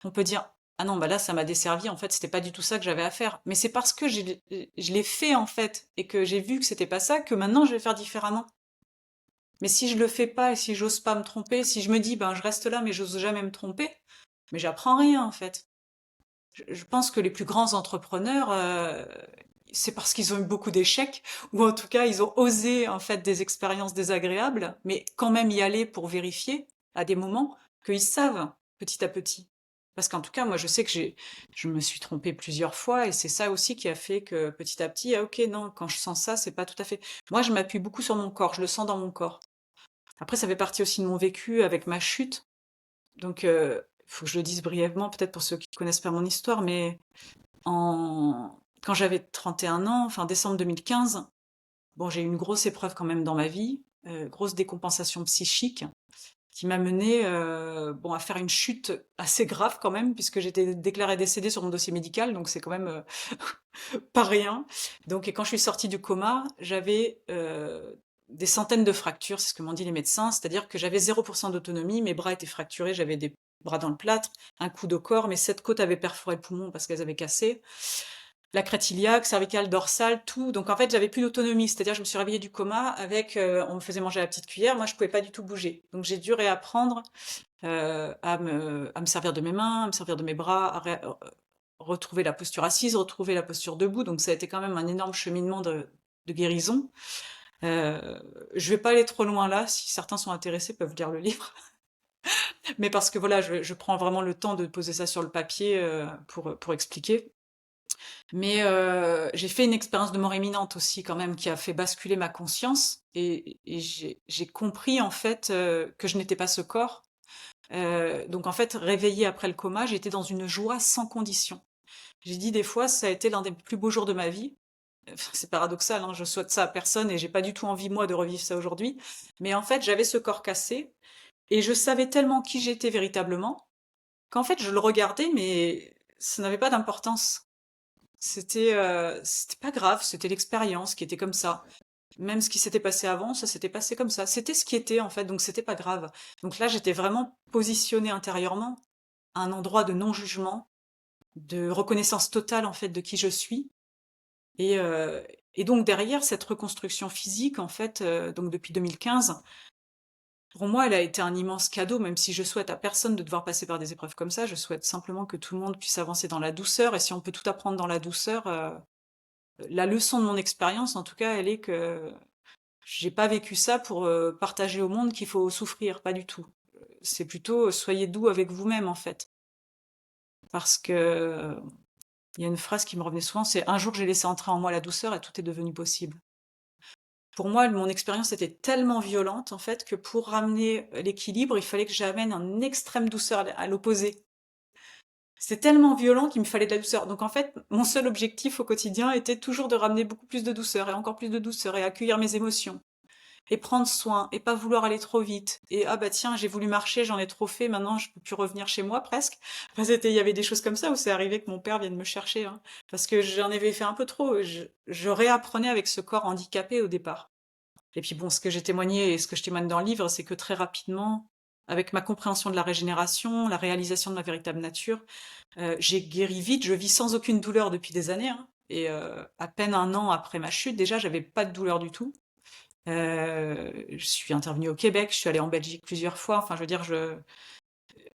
on peut dire, ah non, bah là, ça m'a desservi, en fait, c'était pas du tout ça que j'avais à faire. Mais c'est parce que je l'ai fait, en fait, et que j'ai vu que c'était pas ça, que maintenant je vais faire différemment. Mais si je le fais pas, et si j'ose pas me tromper, si je me dis, ben, je reste là, mais j'ose jamais me tromper, mais j'apprends rien, en fait. Je pense que les plus grands entrepreneurs, c'est parce qu'ils ont eu beaucoup d'échecs, ou en tout cas, ils ont osé, en fait, des expériences désagréables, mais quand même y aller pour vérifier, à des moments, qu'ils savent, petit à petit. Parce qu'en tout cas, moi, je sais que je me suis trompée plusieurs fois, et c'est ça aussi qui a fait que, petit à petit, ah, ok, non, quand je sens ça, c'est pas tout à fait. Moi, je m'appuie beaucoup sur mon corps, je le sens dans mon corps. Après, ça fait partie aussi de mon vécu avec ma chute. Donc, il faut que je le dise brièvement, peut-être pour ceux qui connaissent pas mon histoire, mais quand j'avais 31 ans, fin décembre 2015, bon, j'ai eu une grosse épreuve quand même dans ma vie, grosse décompensation psychique, qui m'a menée bon, à faire une chute assez grave quand même, puisque j'étais déclarée décédée sur mon dossier médical, donc c'est quand même pas rien. Donc, et quand je suis sortie du coma, j'avais des centaines de fractures, c'est ce que m'ont dit les médecins, c'est-à-dire que j'avais 0% d'autonomie, mes bras étaient fracturés, j'avais des bras dans le plâtre, un coude au corps, mes 7 côtes avaient perforé le poumon parce qu'elles avaient cassé, la crête iliaque, cervicale, dorsale, tout. Donc en fait, j'avais plus d'autonomie, c'est-à-dire je me suis réveillée du coma avec, on me faisait manger à la petite cuillère, moi je pouvais pas du tout bouger. Donc j'ai dû réapprendre à me servir de mes mains, à me servir de mes bras, retrouver la posture assise, retrouver la posture debout. Donc ça a été quand même un énorme cheminement de guérison. Euh, je vais pas aller trop loin là. Si certains sont intéressés, peuvent lire le livre. Mais parce que voilà, je prends vraiment le temps de poser ça sur le papier pour expliquer. Mais j'ai fait une expérience de mort imminente aussi quand même qui a fait basculer ma conscience et j'ai compris en fait que je n'étais pas ce corps. Donc en fait, réveillée après le coma, j'étais dans une joie sans condition. J'ai dit des fois, ça a été l'un des plus beaux jours de ma vie. Enfin, c'est paradoxal, hein, je souhaite ça à personne et j'ai pas du tout envie moi de revivre ça aujourd'hui. Mais en fait, j'avais ce corps cassé et je savais tellement qui j'étais véritablement qu'en fait, je le regardais, mais ça n'avait pas d'importance. C'était pas grave, c'était l'expérience qui était comme ça. Même ce qui s'était passé avant, ça s'était passé comme ça. C'était ce qui était en fait, donc c'était pas grave. Donc là, j'étais vraiment positionnée intérieurement à un endroit de non-jugement, de reconnaissance totale en fait de qui je suis. Et, euh, et donc derrière cette reconstruction physique, en fait, donc depuis 2015, pour moi, elle a été un immense cadeau, même si je souhaite à personne de devoir passer par des épreuves comme ça. Je souhaite simplement que tout le monde puisse avancer dans la douceur. Et si on peut tout apprendre dans la douceur, la leçon de mon expérience, en tout cas, elle est que j'ai pas vécu ça pour partager au monde qu'il faut souffrir, pas du tout. C'est plutôt soyez doux avec vous-même, en fait. Parce que il y a une phrase qui me revenait souvent, c'est un jour j'ai laissé entrer en moi la douceur et tout est devenu possible. Pour moi, mon expérience était tellement violente, en fait, que pour ramener l'équilibre, il fallait que j'amène un extrême douceur à l'opposé. C'était tellement violent qu'il me fallait de la douceur. Donc en fait, mon seul objectif au quotidien était toujours de ramener beaucoup plus de douceur et encore plus de douceur et accueillir mes émotions. et prendre soin et pas vouloir aller trop vite et ah bah tiens j'ai voulu marcher, j'en ai trop fait, maintenant je peux plus revenir chez moi presque. Enfin, il y avait des choses comme ça où c'est arrivé que mon père vienne me chercher, hein, parce que j'en avais fait un peu trop. Je réapprenais avec ce corps handicapé au départ. Et puis bon, ce que j'ai témoigné et ce que je témoigne dans le livre, c'est que très rapidement, avec ma compréhension de la régénération, la réalisation de ma véritable nature, j'ai guéri vite. Je vis sans aucune douleur depuis des années, hein. Et à peine un an après ma chute, déjà, j'avais pas de douleur du tout. Je suis intervenue au Québec, je suis allée en Belgique plusieurs fois. Enfin, je veux dire,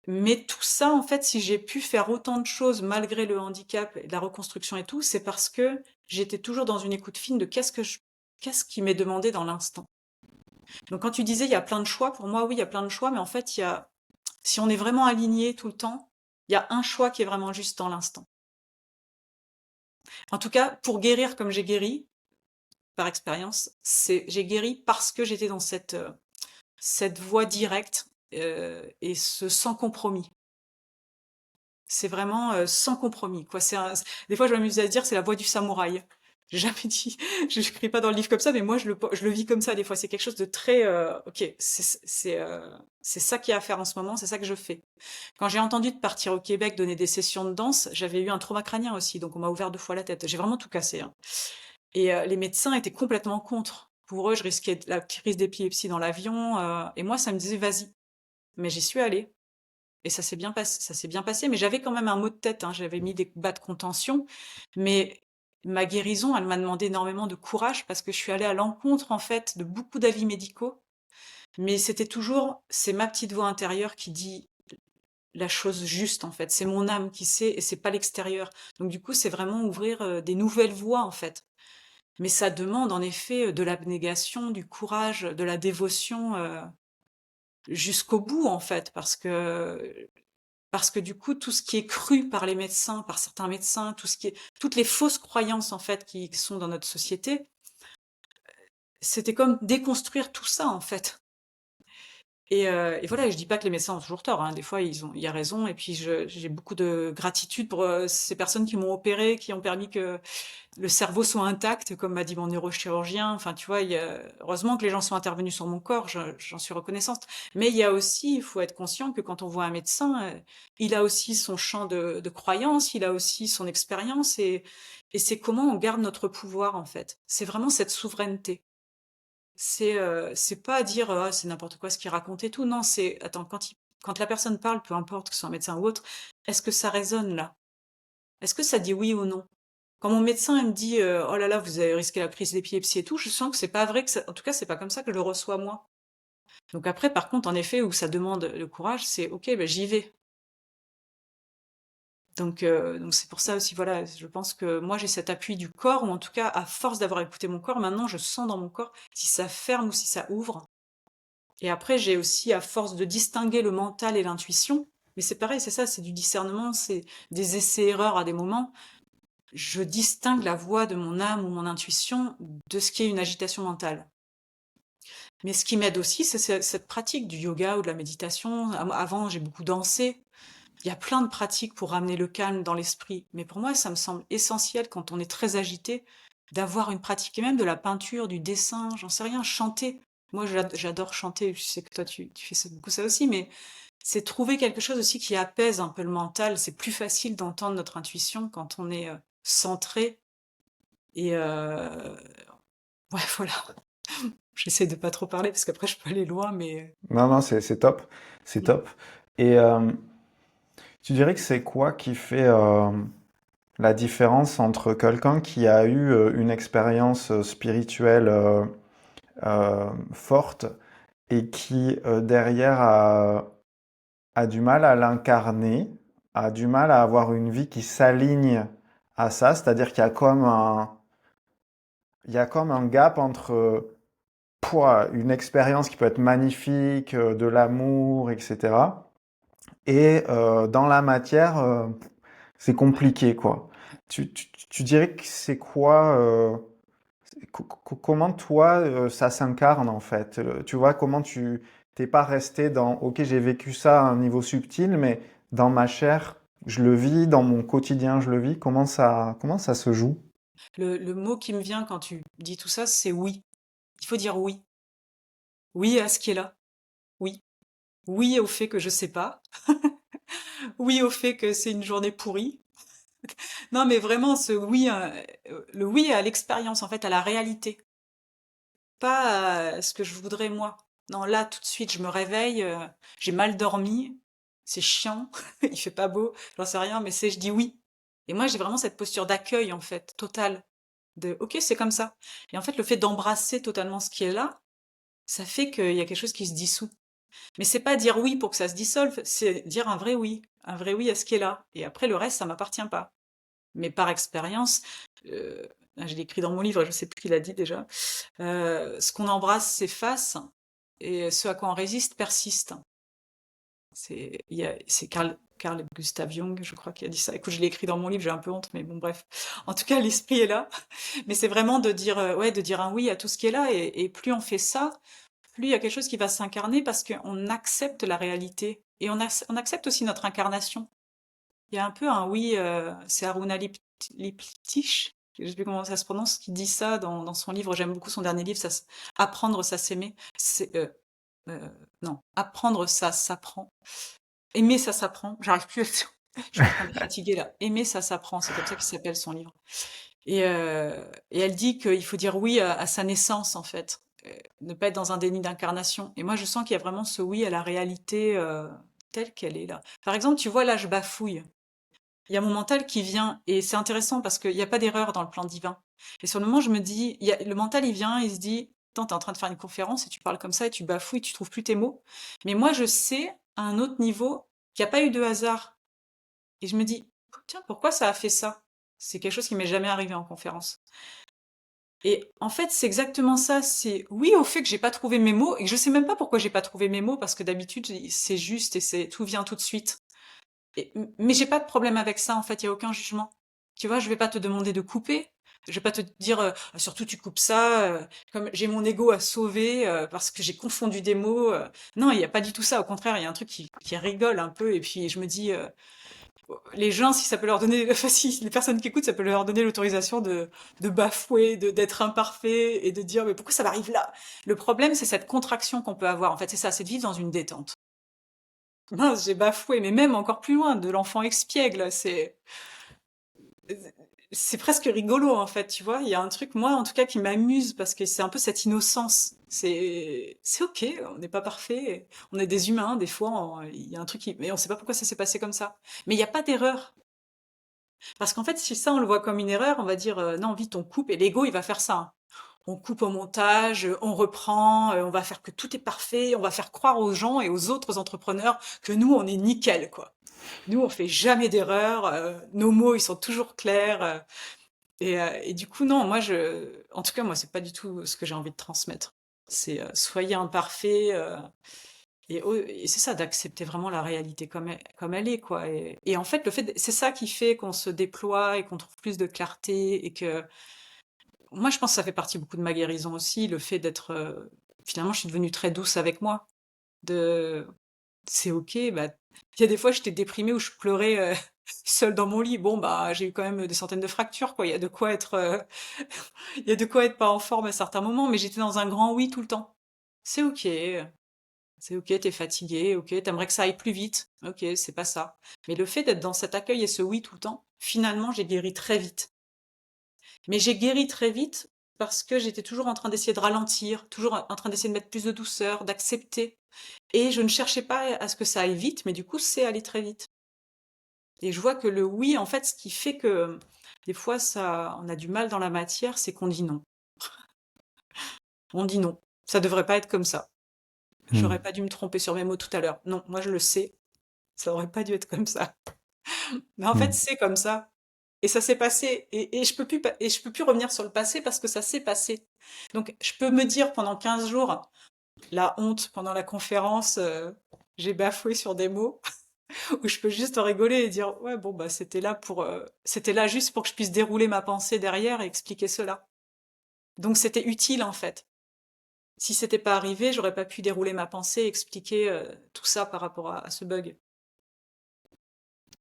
mais tout ça, en fait, si j'ai pu faire autant de choses malgré le handicap, et la reconstruction et tout, c'est parce que j'étais toujours dans une écoute fine de qu'est-ce qui m'est demandé dans l'instant. Donc, quand tu disais il y a plein de choix, pour moi, oui, il y a plein de choix, mais en fait, si on est vraiment aligné tout le temps, il y a un choix qui est vraiment juste dans l'instant. En tout cas, pour guérir comme j'ai guéri, par expérience, j'ai guéri parce que j'étais dans cette voie directe et ce sans compromis. C'est vraiment sans compromis, quoi. Des fois, je m'amuse à dire, c'est la voie du samouraï. J'ai jamais dit, je n'écris pas dans le livre comme ça, mais moi, je le vis comme ça des fois. C'est quelque chose de très, ok, c'est ça qu'il y a à faire en ce moment, c'est ça que je fais. Quand j'ai entendu de partir au Québec donner des sessions de danse, j'avais eu un trauma crânien aussi, donc on m'a ouvert 2 fois la tête. J'ai vraiment tout cassé, hein. Et les médecins étaient complètement contre. Pour eux, je risquais la crise d'épilepsie dans l'avion, et moi, ça me disait vas-y. Mais j'y suis allée. Et ça s'est bien passé, mais j'avais quand même un mot de tête, hein, j'avais mis des bas de contention, mais ma guérison, elle m'a demandé énormément de courage parce que je suis allée à l'encontre, en fait, de beaucoup d'avis médicaux, mais c'est ma petite voix intérieure qui dit la chose juste, en fait. C'est mon âme qui sait et c'est pas l'extérieur. Donc, du coup, c'est vraiment ouvrir des nouvelles voies, en fait. Mais ça demande, en effet, de l'abnégation, du courage, de la dévotion, jusqu'au bout, en fait, parce que du coup, tout ce qui est cru par les médecins, par certains médecins, toutes les fausses croyances en fait qui sont dans notre société, c'était comme déconstruire tout ça en fait. Et voilà, et je dis pas que les médecins ont toujours tort, hein. Des fois, il y a raison. Et puis, j'ai beaucoup de gratitude pour ces personnes qui m'ont opéré, qui ont permis que le cerveau soit intact, comme m'a dit mon neurochirurgien. Enfin, tu vois, heureusement que les gens sont intervenus sur mon corps, j'en suis reconnaissante. Mais il y a aussi, il faut être conscient que quand on voit un médecin, il a aussi son champ de croyances, il a aussi son expérience, et c'est comment on garde notre pouvoir, en fait. C'est vraiment cette souveraineté. C'est pas dire ah, c'est n'importe quoi ce qu'il raconte et tout. Non, attends, quand la personne parle, peu importe que ce soit un médecin ou autre, est-ce que ça résonne là? Est-ce que ça dit oui ou non? Quand mon médecin il me dit oh là là, vous avez risqué la crise d'épilepsie et tout, je sens que c'est pas vrai, en tout cas, c'est pas comme ça que je le reçois moi. Donc après, par contre, en effet, où ça demande le courage, c'est ok, ben j'y vais. Donc c'est pour ça aussi, voilà, je pense que moi j'ai cet appui du corps, ou en tout cas, à force d'avoir écouté mon corps, maintenant je sens dans mon corps si ça ferme ou si ça ouvre. Et après, j'ai aussi, à force de distinguer le mental et l'intuition, mais c'est pareil, c'est ça, c'est du discernement, c'est des essais-erreurs à des moments. Je distingue la voix de mon âme ou mon intuition de ce qui est une agitation mentale. Mais ce qui m'aide aussi, c'est cette pratique du yoga ou de la méditation. Avant, j'ai beaucoup dansé. Il y a plein de pratiques pour ramener le calme dans l'esprit. Mais pour moi, ça me semble essentiel quand on est très agité d'avoir une pratique, et même de la peinture, du dessin, j'en sais rien, chanter. Moi, j'adore chanter. Je sais que toi, tu fais beaucoup ça aussi, mais c'est trouver quelque chose aussi qui apaise un peu le mental. C'est plus facile d'entendre notre intuition quand on est centré. Et ouais, voilà. J'essaie de pas trop parler parce qu'après je peux aller loin, mais Non, non, c'est top. C'est mm. top. Et tu dirais que c'est quoi qui fait la différence entre quelqu'un qui a eu une expérience spirituelle forte et qui derrière a du mal à l'incarner, a du mal à avoir une vie qui s'aligne à ça, c'est-à-dire il y a comme un gap entre une expérience qui peut être magnifique, de l'amour, etc. Et dans la matière, c'est compliqué, quoi. Tu dirais que c'est quoi, comment toi, ça s'incarne en fait? Tu vois, comment tu t'es pas resté dans, ok, j'ai vécu ça à un niveau subtil, mais dans ma chair, je le vis, dans mon quotidien, je le vis. Comment ça se joue? Le mot qui me vient quand tu dis tout ça, c'est oui. Il faut dire oui. Oui à ce qui est là. Oui. Oui au fait que je sais pas. Oui au fait que c'est une journée pourrie. Non, mais vraiment, le oui à l'expérience, en fait, à la réalité. Pas à ce que je voudrais moi. Non, là, tout de suite, je me réveille, j'ai mal dormi, c'est chiant, il fait pas beau, j'en sais rien, mais je dis oui. Et moi, j'ai vraiment cette posture d'accueil, en fait, totale. De, ok, c'est comme ça. Et en fait, le fait d'embrasser totalement ce qui est là, ça fait qu'il y a quelque chose qui se dissout. Mais c'est pas dire oui pour que ça se dissolve, c'est dire un vrai oui. Un vrai oui à ce qui est là. Et après, le reste, ça m'appartient pas. Mais par expérience, euh, je l'ai écrit dans mon livre, je sais plus qui l'a dit déjà, ce qu'on embrasse s'efface et ce à quoi on résiste persiste. C'est Carl Gustav Jung, je crois, qui a dit ça. Écoute, je l'ai écrit dans mon livre, j'ai un peu honte, mais bon, bref. En tout cas, l'esprit est là. Mais c'est vraiment de dire, ouais, de dire un oui à tout ce qui est là. Et plus on fait ça, plus il y a quelque chose qui va s'incarner parce qu'on accepte la réalité. Et on accepte aussi notre incarnation. Il y a un peu un oui, c'est Aruna Liptich, je sais plus comment ça se prononce, qui dit ça dans son livre. J'aime beaucoup son dernier livre, Apprendre, ça s'aimer. Non, apprendre, ça s'apprend. Aimer, ça s'apprend. J'arrive plus à je suis en train de fatiguer là. Aimer, ça s'apprend. C'est comme ça qu'il s'appelle son livre. Et elle dit qu'il faut dire oui à sa naissance, en fait. Ne pas être dans un déni d'incarnation. Et moi, je sens qu'il y a vraiment ce oui à la réalité telle qu'elle est là. Par exemple, tu vois, là, je bafouille. Il y a mon mental qui vient, et c'est intéressant parce qu'il n'y a pas d'erreur dans le plan divin. Et sur le moment, je me dis, le mental, il vient, il se dit, attends, t'es en train de faire une conférence et tu parles comme ça et tu bafouilles, tu trouves plus tes mots. Mais moi, je sais, à un autre niveau, qu'il n'y a pas eu de hasard. Et je me dis, tiens, pourquoi ça a fait ça? C'est quelque chose qui m'est jamais arrivé en conférence. Et en fait, c'est exactement ça. C'est oui au fait que j'ai pas trouvé mes mots et que je sais même pas pourquoi j'ai pas trouvé mes mots parce que d'habitude c'est juste et tout vient tout de suite. Mais j'ai pas de problème avec ça, en fait, il y a aucun jugement. Tu vois, je vais pas te demander de couper. Je vais pas te dire, ah, surtout tu coupes ça, comme j'ai mon ego à sauver parce que j'ai confondu des mots. Non, il y a pas du tout ça. Au contraire, il y a un truc qui rigole un peu. Et puis je me dis, les gens, si ça peut leur donner, enfin, si les personnes qui écoutent, ça peut leur donner l'autorisation de bafouer, d'être imparfait et de dire, mais pourquoi ça m'arrive là? Le problème, c'est cette contraction qu'on peut avoir. En fait, c'est ça, c'est de vivre dans une détente. Mince, j'ai bafoué, mais même encore plus loin, de l'enfant expiègle, c'est presque rigolo en fait, tu vois. Il y a un truc, moi en tout cas, qui m'amuse parce que c'est un peu cette innocence. C'est ok, on n'est pas parfait, on est des humains, des fois, il y a un truc mais on sait pas pourquoi ça s'est passé comme ça. Mais il n'y a pas d'erreur. Parce qu'en fait, si ça on le voit comme une erreur, on va dire non, vite on coupe et l'ego il va faire ça, hein. On coupe au montage, on reprend, on va faire que tout est parfait, on va faire croire aux gens et aux autres entrepreneurs que nous, on est nickel, quoi. Nous, on fait jamais d'erreur, nos mots, ils sont toujours clairs. Et du coup, non, en tout cas, moi, c'est pas du tout ce que j'ai envie de transmettre. C'est soyez imparfait, et c'est ça, d'accepter vraiment la réalité comme elle est, quoi. Et en fait, c'est ça qui fait qu'on se déploie et qu'on trouve plus de clarté et que moi, je pense que ça fait partie beaucoup de ma guérison aussi, le fait d'être, finalement, je suis devenue très douce avec moi. De, c'est ok, bah, il y a des fois, j'étais déprimée où je pleurais seule dans mon lit. Bon, bah, j'ai eu quand même des centaines de fractures, quoi. Il y a de quoi être, il y a de quoi être pas en forme à certains moments, mais j'étais dans un grand oui tout le temps. C'est ok, t'es fatigué, ok, t'aimerais que ça aille plus vite, ok, c'est pas ça. Mais le fait d'être dans cet accueil et ce oui tout le temps, finalement, j'ai guéri très vite. Mais j'ai guéri très vite parce que j'étais toujours en train d'essayer de ralentir, toujours en train d'essayer de mettre plus de douceur, d'accepter. Et je ne cherchais pas à ce que ça aille vite, mais du coup, c'est aller très vite. Et je vois que le oui, en fait, ce qui fait que des fois, on a du mal dans la matière, c'est qu'on dit non. On dit non. Ça devrait pas être comme ça. Hmm. J'aurais pas dû me tromper sur mes mots tout à l'heure. Non, moi je le sais. Ça aurait pas dû être comme ça. Mais en fait, Hmm. c'est comme ça. Et ça s'est passé. Et je peux plus revenir sur le passé parce que ça s'est passé. Donc, je peux me dire pendant 15 jours, la honte pendant la conférence, j'ai bafoué sur des mots, ou je peux juste rigoler et dire, ouais, bon, bah, c'était là juste pour que je puisse dérouler ma pensée derrière et expliquer cela. Donc, c'était utile, en fait. Si c'était pas arrivé, j'aurais pas pu dérouler ma pensée et expliquer tout ça par rapport à ce bug.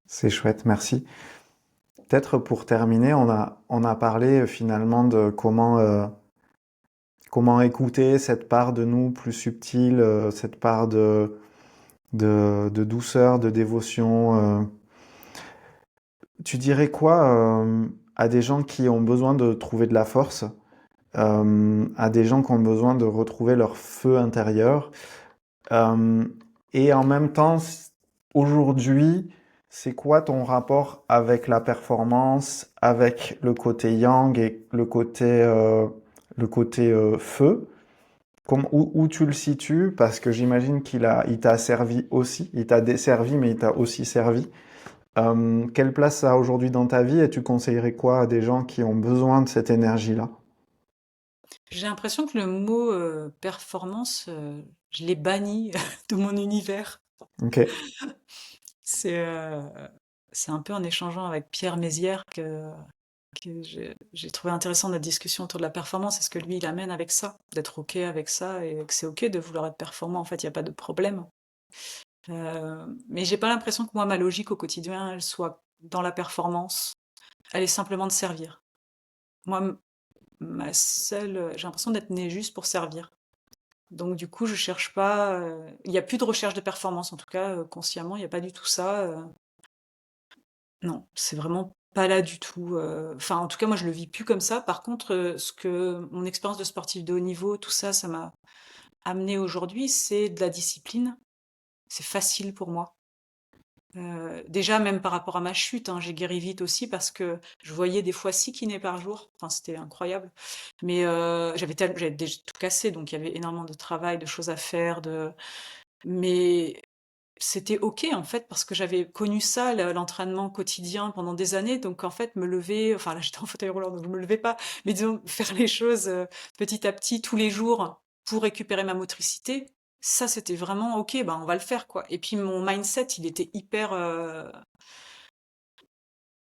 C'est chouette, merci. Peut-être pour terminer, on a parlé finalement de comment Comment écouter cette part de nous plus subtile, cette part de douceur, de dévotion. Tu dirais quoi à des gens qui ont besoin de trouver de la force, à des gens qui ont besoin de retrouver leur feu intérieur, euh, et en même temps, aujourd'hui, c'est quoi ton rapport avec la performance, avec le côté yang et le côté feu? Où tu le situes? Parce que j'imagine il t'a servi aussi, il t'a desservi, mais il t'a aussi servi. Quelle place ça a aujourd'hui dans ta vie et tu conseillerais quoi à des gens qui ont besoin de cette énergie-là? J'ai l'impression que le mot performance, je l'ai banni de mon univers. Ok. C'est euh, c'est un peu en échangeant avec Pierre Mézières que j'ai trouvé intéressant notre discussion autour de la performance. Est-ce que lui, il amène avec ça, d'être OK avec ça et que c'est OK de vouloir être performant? En fait, il n'y a pas de problème. Mais j'ai pas l'impression que moi, ma logique au quotidien, elle soit dans la performance. Elle est simplement de servir. Moi, j'ai l'impression d'être née juste pour servir. Donc du coup, je cherche pas. Il n'y a plus de recherche de performance, en tout cas consciemment, il n'y a pas du tout ça. Non, c'est vraiment pas là du tout. Enfin, en tout cas, moi, je le vis plus comme ça. Par contre, ce que mon expérience de sportif de haut niveau, tout ça, ça m'a amené aujourd'hui, c'est de la discipline. C'est facile pour moi. Déjà, même par rapport à ma chute, hein, j'ai guéri vite aussi parce que je voyais des fois 6 kinés par jour. Enfin, c'était incroyable. Mais j'avais déjà tout cassé, donc il y avait énormément de travail, de choses à faire. Mais c'était OK, en fait, parce que j'avais connu ça, l'entraînement quotidien pendant des années. Donc, en fait, me lever, enfin là, j'étais en fauteuil roulant, donc je me levais pas. Mais disons, faire les choses petit à petit, tous les jours, pour récupérer ma motricité, ça, c'était vraiment OK, ben, on va le faire, quoi. Et puis, mon mindset, il était hyper.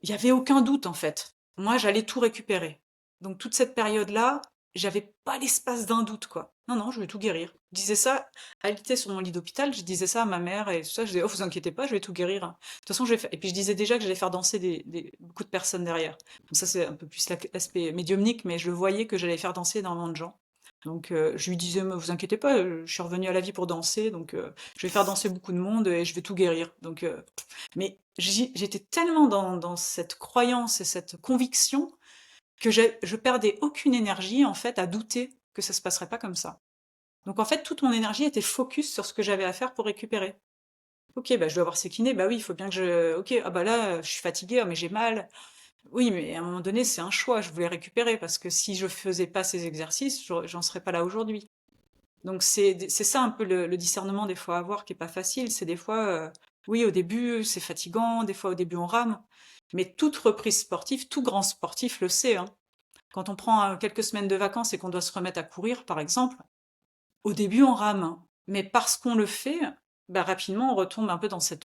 Il y avait aucun doute, en fait. Moi, j'allais tout récupérer. Donc, toute cette période-là, j'avais pas l'espace d'un doute, quoi. Non, non, je vais tout guérir. Je disais ça, alité sur mon lit d'hôpital, je disais ça à ma mère et tout ça. Je disais, oh, vous inquiétez pas, je vais tout guérir, hein. De toute façon, je vais faire. Et puis, je disais déjà que j'allais faire danser beaucoup de personnes derrière. Donc, ça, c'est un peu plus l'aspect médiumnique, mais je le voyais que j'allais faire danser énormément de gens. Donc, je lui disais, mais vous inquiétez pas, je suis revenue à la vie pour danser, donc je vais faire danser beaucoup de monde et je vais tout guérir. Donc, mais j'étais tellement dans cette croyance et cette conviction que je perdais aucune énergie en fait à douter que ça se passerait pas comme ça. Donc en fait, toute mon énergie était focus sur ce que j'avais à faire pour récupérer. Ok, bah je dois avoir ces kinés, bah oui, il faut bien que je. Ok, ah bah là, je suis fatiguée, ah, mais j'ai mal. Oui, mais à un moment donné, c'est un choix. Je voulais récupérer parce que si je faisais pas ces exercices, j'en serais pas là aujourd'hui. Donc c'est ça un peu le discernement des fois à avoir qui est pas facile. C'est des fois, oui, au début, c'est fatigant, des fois au début on rame, mais toute reprise sportive, tout grand sportif le sait, hein. Quand on prend quelques semaines de vacances et qu'on doit se remettre à courir, par exemple, au début on rame, hein. Mais parce qu'on le fait, bah, rapidement on retombe un peu dans cette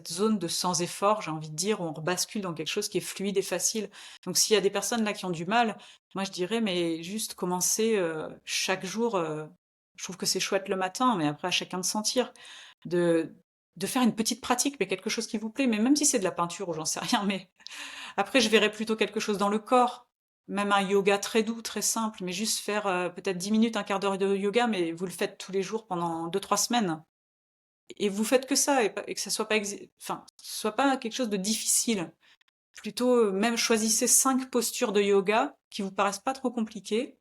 zone de sans effort, j'ai envie de dire, où on rebascule dans quelque chose qui est fluide et facile. Donc s'il y a des personnes là qui ont du mal, moi je dirais, mais juste commencer chaque jour. Je trouve que c'est chouette le matin, mais après à chacun de sentir, de, de faire une petite pratique, mais quelque chose qui vous plaît, mais même si c'est de la peinture ou j'en sais rien, mais après je verrais plutôt quelque chose dans le corps, même un yoga très doux, très simple, mais juste faire peut-être 10 minutes, un quart d'heure de yoga, mais vous le faites tous les jours pendant 2, 3 semaines. Et vous faites que ça, et que ça soit pas, enfin, soit pas quelque chose de difficile. Plutôt, même choisissez 5 postures de yoga qui vous paraissent pas trop compliquées,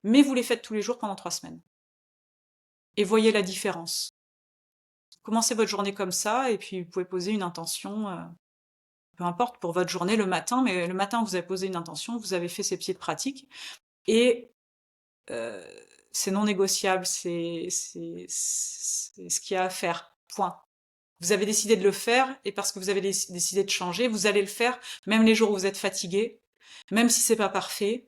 mais vous les faites tous les jours pendant 3 semaines. Et voyez la différence. Commencez votre journée comme ça, et puis vous pouvez poser une intention, peu importe pour votre journée le matin, mais le matin vous avez posé une intention, vous avez fait ces petites pratiques, et euh, c'est non négociable, c'est ce qu'il y a à faire. Point. Vous avez décidé de le faire, et parce que vous avez décidé de changer, vous allez le faire, même les jours où vous êtes fatigué, même si c'est pas parfait,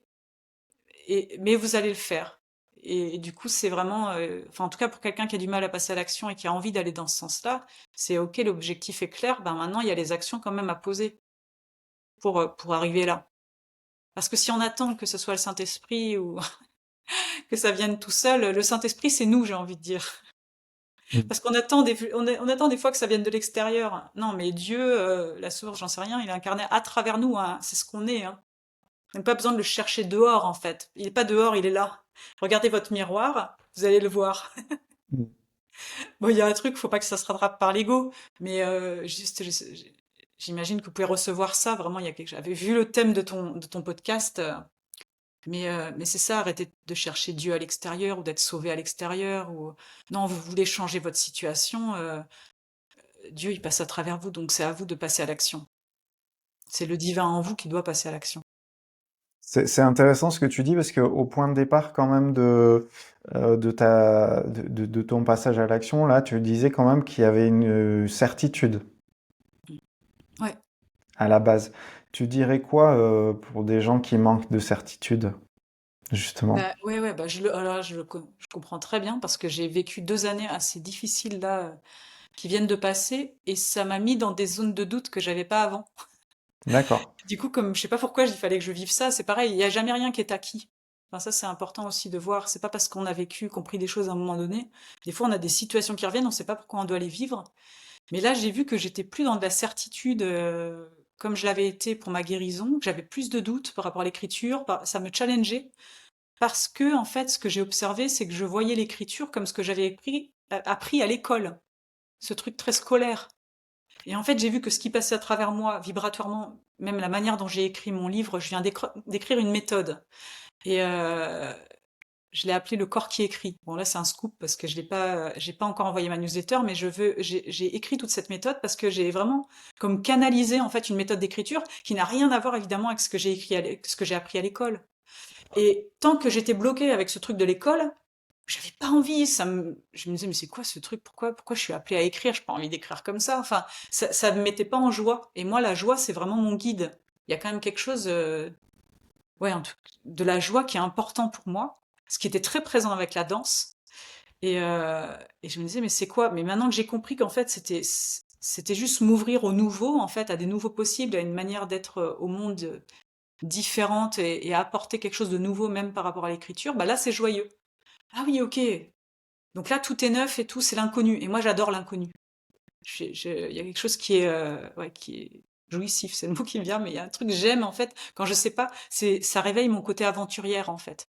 mais vous allez le faire. Et du coup, c'est vraiment, enfin, en tout cas, pour quelqu'un qui a du mal à passer à l'action et qui a envie d'aller dans ce sens-là, c'est OK, l'objectif est clair, ben maintenant, il y a les actions quand même à poser pour arriver là. Parce que si on attend que ce soit le Saint-Esprit ou que ça vienne tout seul, le Saint-Esprit, c'est nous, j'ai envie de dire. Mm. Parce qu'on attend on attend des fois que ça vienne de l'extérieur. Non, mais Dieu, la source, j'en sais rien, il est incarné à travers nous, hein. C'est ce qu'on est, hein. Vous n'avez pas besoin de le chercher dehors, en fait. Il n'est pas dehors, il est là. Regardez votre miroir, vous allez le voir. Mm. Bon, il y a un truc, faut pas que ça se rattrape par l'ego, mais juste, j'imagine que vous pouvez recevoir ça. Vraiment, il y a quelque. J'avais vu le thème de ton podcast, mais c'est ça, arrêtez de chercher Dieu à l'extérieur ou d'être sauvé à l'extérieur. Ou non, vous voulez changer votre situation. Dieu, il passe à travers vous, donc c'est à vous de passer à l'action. C'est le divin en vous qui doit passer à l'action. C'est intéressant ce que tu dis parce que au point de départ quand même de ton passage à l'action, là, tu disais quand même qu'il y avait une certitude Ouais. à la base. Tu dirais quoi pour des gens qui manquent de certitude, justement? Bah, ouais, ouais, bah, alors, je comprends très bien parce que j'ai vécu 2 années assez difficiles là, qui viennent de passer et ça m'a mis dans des zones de doute que j'avais pas avant. D'accord. Du coup, comme je sais pas pourquoi il fallait que je vive ça, c'est pareil, il y a jamais rien qui est acquis. Enfin, ça, c'est important aussi de voir. C'est pas parce qu'on a vécu, compris des choses à un moment donné. Des fois, on a des situations qui reviennent, on sait pas pourquoi on doit les vivre. Mais là, j'ai vu que j'étais plus dans de la certitude, comme je l'avais été pour ma guérison, que j'avais plus de doutes par rapport à l'écriture. Ça me challengeait parce que, en fait, ce que j'ai observé, c'est que je voyais l'écriture comme ce que j'avais appris à l'école. Ce truc très scolaire. Et en fait, j'ai vu que ce qui passait à travers moi, vibratoirement, même la manière dont j'ai écrit mon livre, je viens d'écrire une méthode. Et je l'ai appelé le corps qui écrit. Bon, là, c'est un scoop parce que j'ai pas encore envoyé ma newsletter, mais j'ai écrit toute cette méthode parce que j'ai vraiment comme canalisé, en fait, une méthode d'écriture qui n'a rien à voir, évidemment, avec ce que j'ai ce que j'ai appris à l'école. Et tant que j'étais bloquée avec ce truc de l'école, j'avais pas envie, je me disais, mais c'est quoi ce truc? Pourquoi je suis appelée à écrire? J'ai pas envie d'écrire comme ça. Enfin, ça me mettait pas en joie. Et moi, la joie, c'est vraiment mon guide. Il y a quand même quelque chose, ouais, de la joie qui est important pour moi, ce qui était très présent avec la danse. Et je me disais, mais c'est quoi? Mais maintenant que j'ai compris qu'en fait, c'était juste m'ouvrir au nouveau, en fait, à des nouveaux possibles, à une manière d'être au monde différente et à apporter quelque chose de nouveau, même par rapport à l'écriture, bah là, c'est joyeux. Ah oui, ok. Donc là, tout est neuf et tout, c'est l'inconnu. Et moi, j'adore l'inconnu. Il y a quelque chose qui est, ouais, qui est jouissif, c'est le mot qui me vient, mais il y a un truc que j'aime, en fait, quand je sais pas, ça réveille mon côté aventurière, en fait.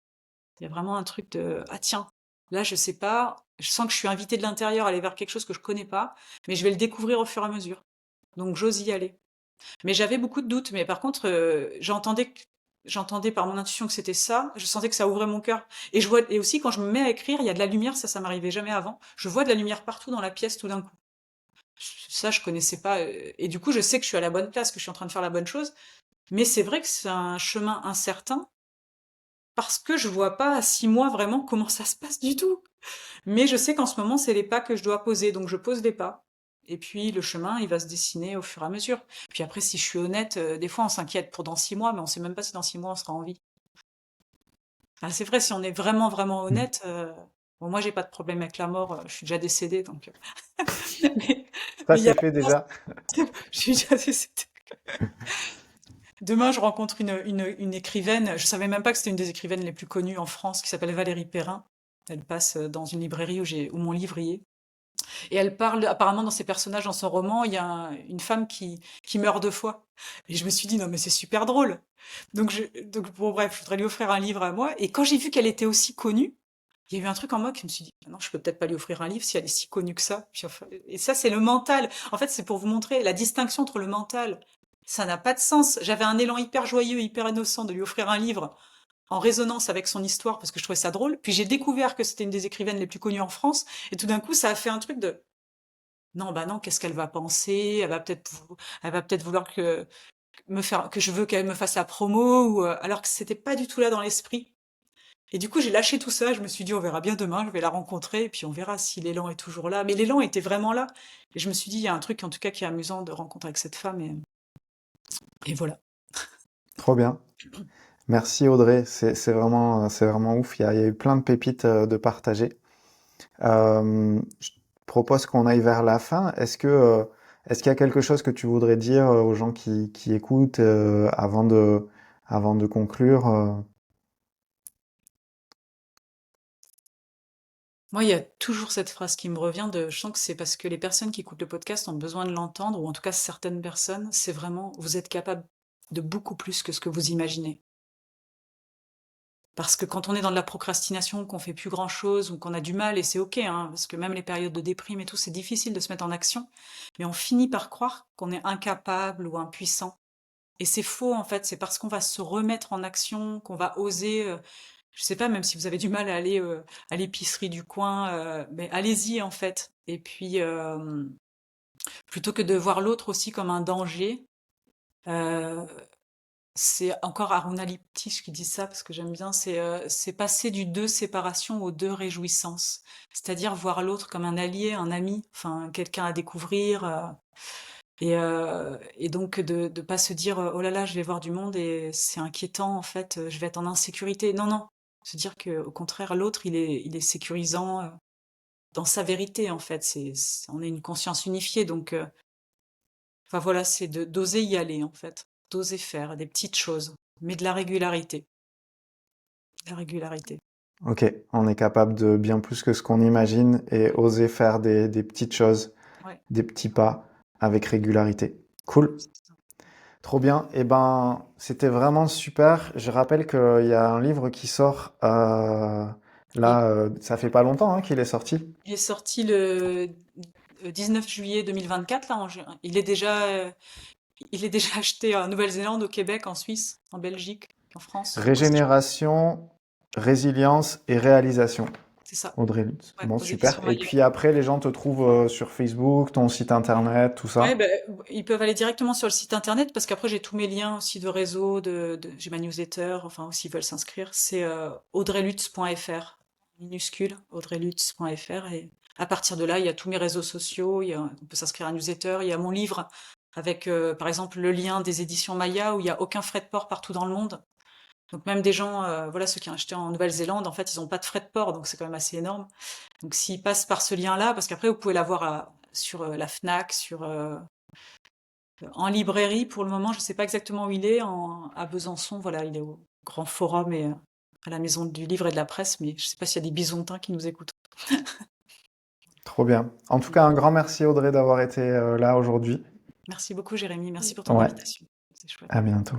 Il y a vraiment un truc de, ah tiens, là, je sais pas, je sens que je suis invitée de l'intérieur à aller vers quelque chose que je connais pas, mais je vais le découvrir au fur et à mesure. Donc, j'ose y aller. Mais j'avais beaucoup de doutes. Mais par contre, j'entendais par mon intuition que c'était ça. Je sentais que ça ouvrait mon cœur. Et aussi quand je me mets à écrire, il y a de la lumière. Ça m'arrivait jamais avant. Je vois de la lumière partout dans la pièce tout d'un coup. Ça, je connaissais pas. Et du coup, je sais que je suis à la bonne place, que je suis en train de faire la bonne chose. Mais c'est vrai que c'est un chemin incertain parce que je vois pas à 6 mois vraiment comment ça se passe du tout. Mais je sais qu'en ce moment, c'est les pas que je dois poser, donc je pose les pas. Et puis le chemin, il va se dessiner au fur et à mesure. Puis après, si je suis honnête, des fois on s'inquiète pour dans 6 mois, mais on sait même pas si dans 6 mois on sera en vie. Ah, c'est vrai, si on est vraiment, vraiment Mm. honnête, bon, moi j'ai pas de problème avec la mort, je suis déjà décédée, donc. Mais Ça, il y a c'est fait pas déjà. je suis déjà décédée. Demain, je rencontre une écrivaine, je savais même pas que c'était une des écrivaines les plus connues en France, qui s'appelle Valérie Perrin. Elle passe dans une librairie où mon livre y est. Et elle parle, apparemment, dans ses personnages, dans son roman, il y a une femme qui meurt 2 fois. Et je me suis dit, non, mais c'est super drôle. Donc bon, bref, je voudrais lui offrir un livre à moi. Et quand j'ai vu qu'elle était aussi connue, il y a eu un truc en moi qui me suis dit, non, je peux peut-être pas lui offrir un livre si elle est si connue que ça. Puis enfin, et ça, c'est le mental. En fait, c'est pour vous montrer la distinction entre le mental. Ça n'a pas de sens. J'avais un élan hyper joyeux, hyper innocent de lui offrir un livre en résonance avec son histoire parce que je trouvais ça drôle. Puis j'ai découvert que c'était une des écrivaines les plus connues en France. Et tout d'un coup, ça a fait un truc de, non, bah non, qu'est-ce qu'elle va penser? Elle va peut-être vouloir que je veux qu'elle me fasse la promo alors que c'était pas du tout là dans l'esprit. Et du coup, j'ai lâché tout ça. Je me suis dit, on verra bien demain. Je vais la rencontrer et puis on verra si l'élan est toujours là. Mais l'élan était vraiment là. Et je me suis dit, il y a un truc en tout cas qui est amusant de rencontrer avec cette femme et voilà. Trop bien. Merci Audrey. C'est vraiment ouf. Il y a eu plein de pépites de partager. Je propose qu'on aille vers la fin. Est-ce qu'il y a quelque chose que tu voudrais dire aux gens qui écoutent avant de conclure? Moi, il y a toujours cette phrase qui me revient je sens que c'est parce que les personnes qui écoutent le podcast ont besoin de l'entendre, ou en tout cas certaines personnes, c'est vraiment, vous êtes capable de beaucoup plus que ce que vous imaginez. Parce que quand on est dans de la procrastination, qu'on fait plus grand-chose ou qu'on a du mal, et c'est OK, hein, parce que même les périodes de déprime et tout, c'est difficile de se mettre en action, mais on finit par croire qu'on est incapable ou impuissant. Et c'est faux, en fait, c'est parce qu'on va se remettre en action, qu'on va oser, je sais pas, même si vous avez du mal à aller à l'épicerie du coin, mais allez-y, en fait. Et puis, plutôt que de voir l'autre aussi comme un danger, euh, c'est encore Aruna Liptisch qui dit ça parce que j'aime bien, c'est passer du deux séparation au deux réjouissance. C'est-à-dire voir l'autre comme un allié, un ami, enfin quelqu'un à découvrir. Et donc de pas se dire oh là là, je vais voir du monde et c'est inquiétant en fait, je vais être en insécurité. Non, non. Se dire que au contraire, l'autre, il est sécurisant dans sa vérité en fait. On est une conscience unifiée, donc enfin voilà, c'est d'oser y aller en fait, d'oser faire des petites choses, mais de la régularité. La régularité. Ok, on est capable de bien plus que ce qu'on imagine et Ouais, oser faire des petites choses, ouais, des petits pas avec régularité. Cool, c'est ça. trop bien. Eh ben, c'était vraiment super. Je rappelle qu'il y a un livre qui sort Il, là, ça fait pas longtemps hein, qu'il est sorti. il est sorti le 19 juillet 2024 là. Il est déjà acheté en Nouvelle-Zélande, au Québec, en Suisse, en Belgique, en France, Australie. Régénération, résilience et réalisation. C'est ça. Audrey Lutz. Ouais, Bon, aux super. éditions Et Maillet. puis après, les gens te trouvent sur Facebook, ton site internet, tout Ouais, ça. ben, ils peuvent aller directement sur le site internet parce qu'après j'ai tous mes liens aussi de réseau, j'ai ma newsletter, enfin s'ils veulent s'inscrire, c'est audreylutz.fr, minuscule, audreylutz.fr, et à partir de là, il y a tous mes réseaux sociaux, on peut s'inscrire à la newsletter, il y a mon livre avec par exemple le lien des éditions Maya où il y a aucun frais de port partout dans le monde. Donc même des gens, voilà, ceux qui ont acheté en Nouvelle-Zélande, en fait, ils n'ont pas de frais de port, donc c'est quand même assez énorme. Donc s'ils passent par ce lien-là, parce qu'après vous pouvez l'avoir sur la Fnac, en librairie, pour le moment, je ne sais pas exactement où il est, à Besançon, voilà, il est au Grand Forum et à la Maison du Livre et de la Presse, mais je ne sais pas s'il y a des bisontins qui nous écoutent. Trop bien. En tout cas, un grand merci Audrey d'avoir été là aujourd'hui. Merci beaucoup, Jérémy, merci pour ton Ouais, invitation. C'est chouette. à bientôt.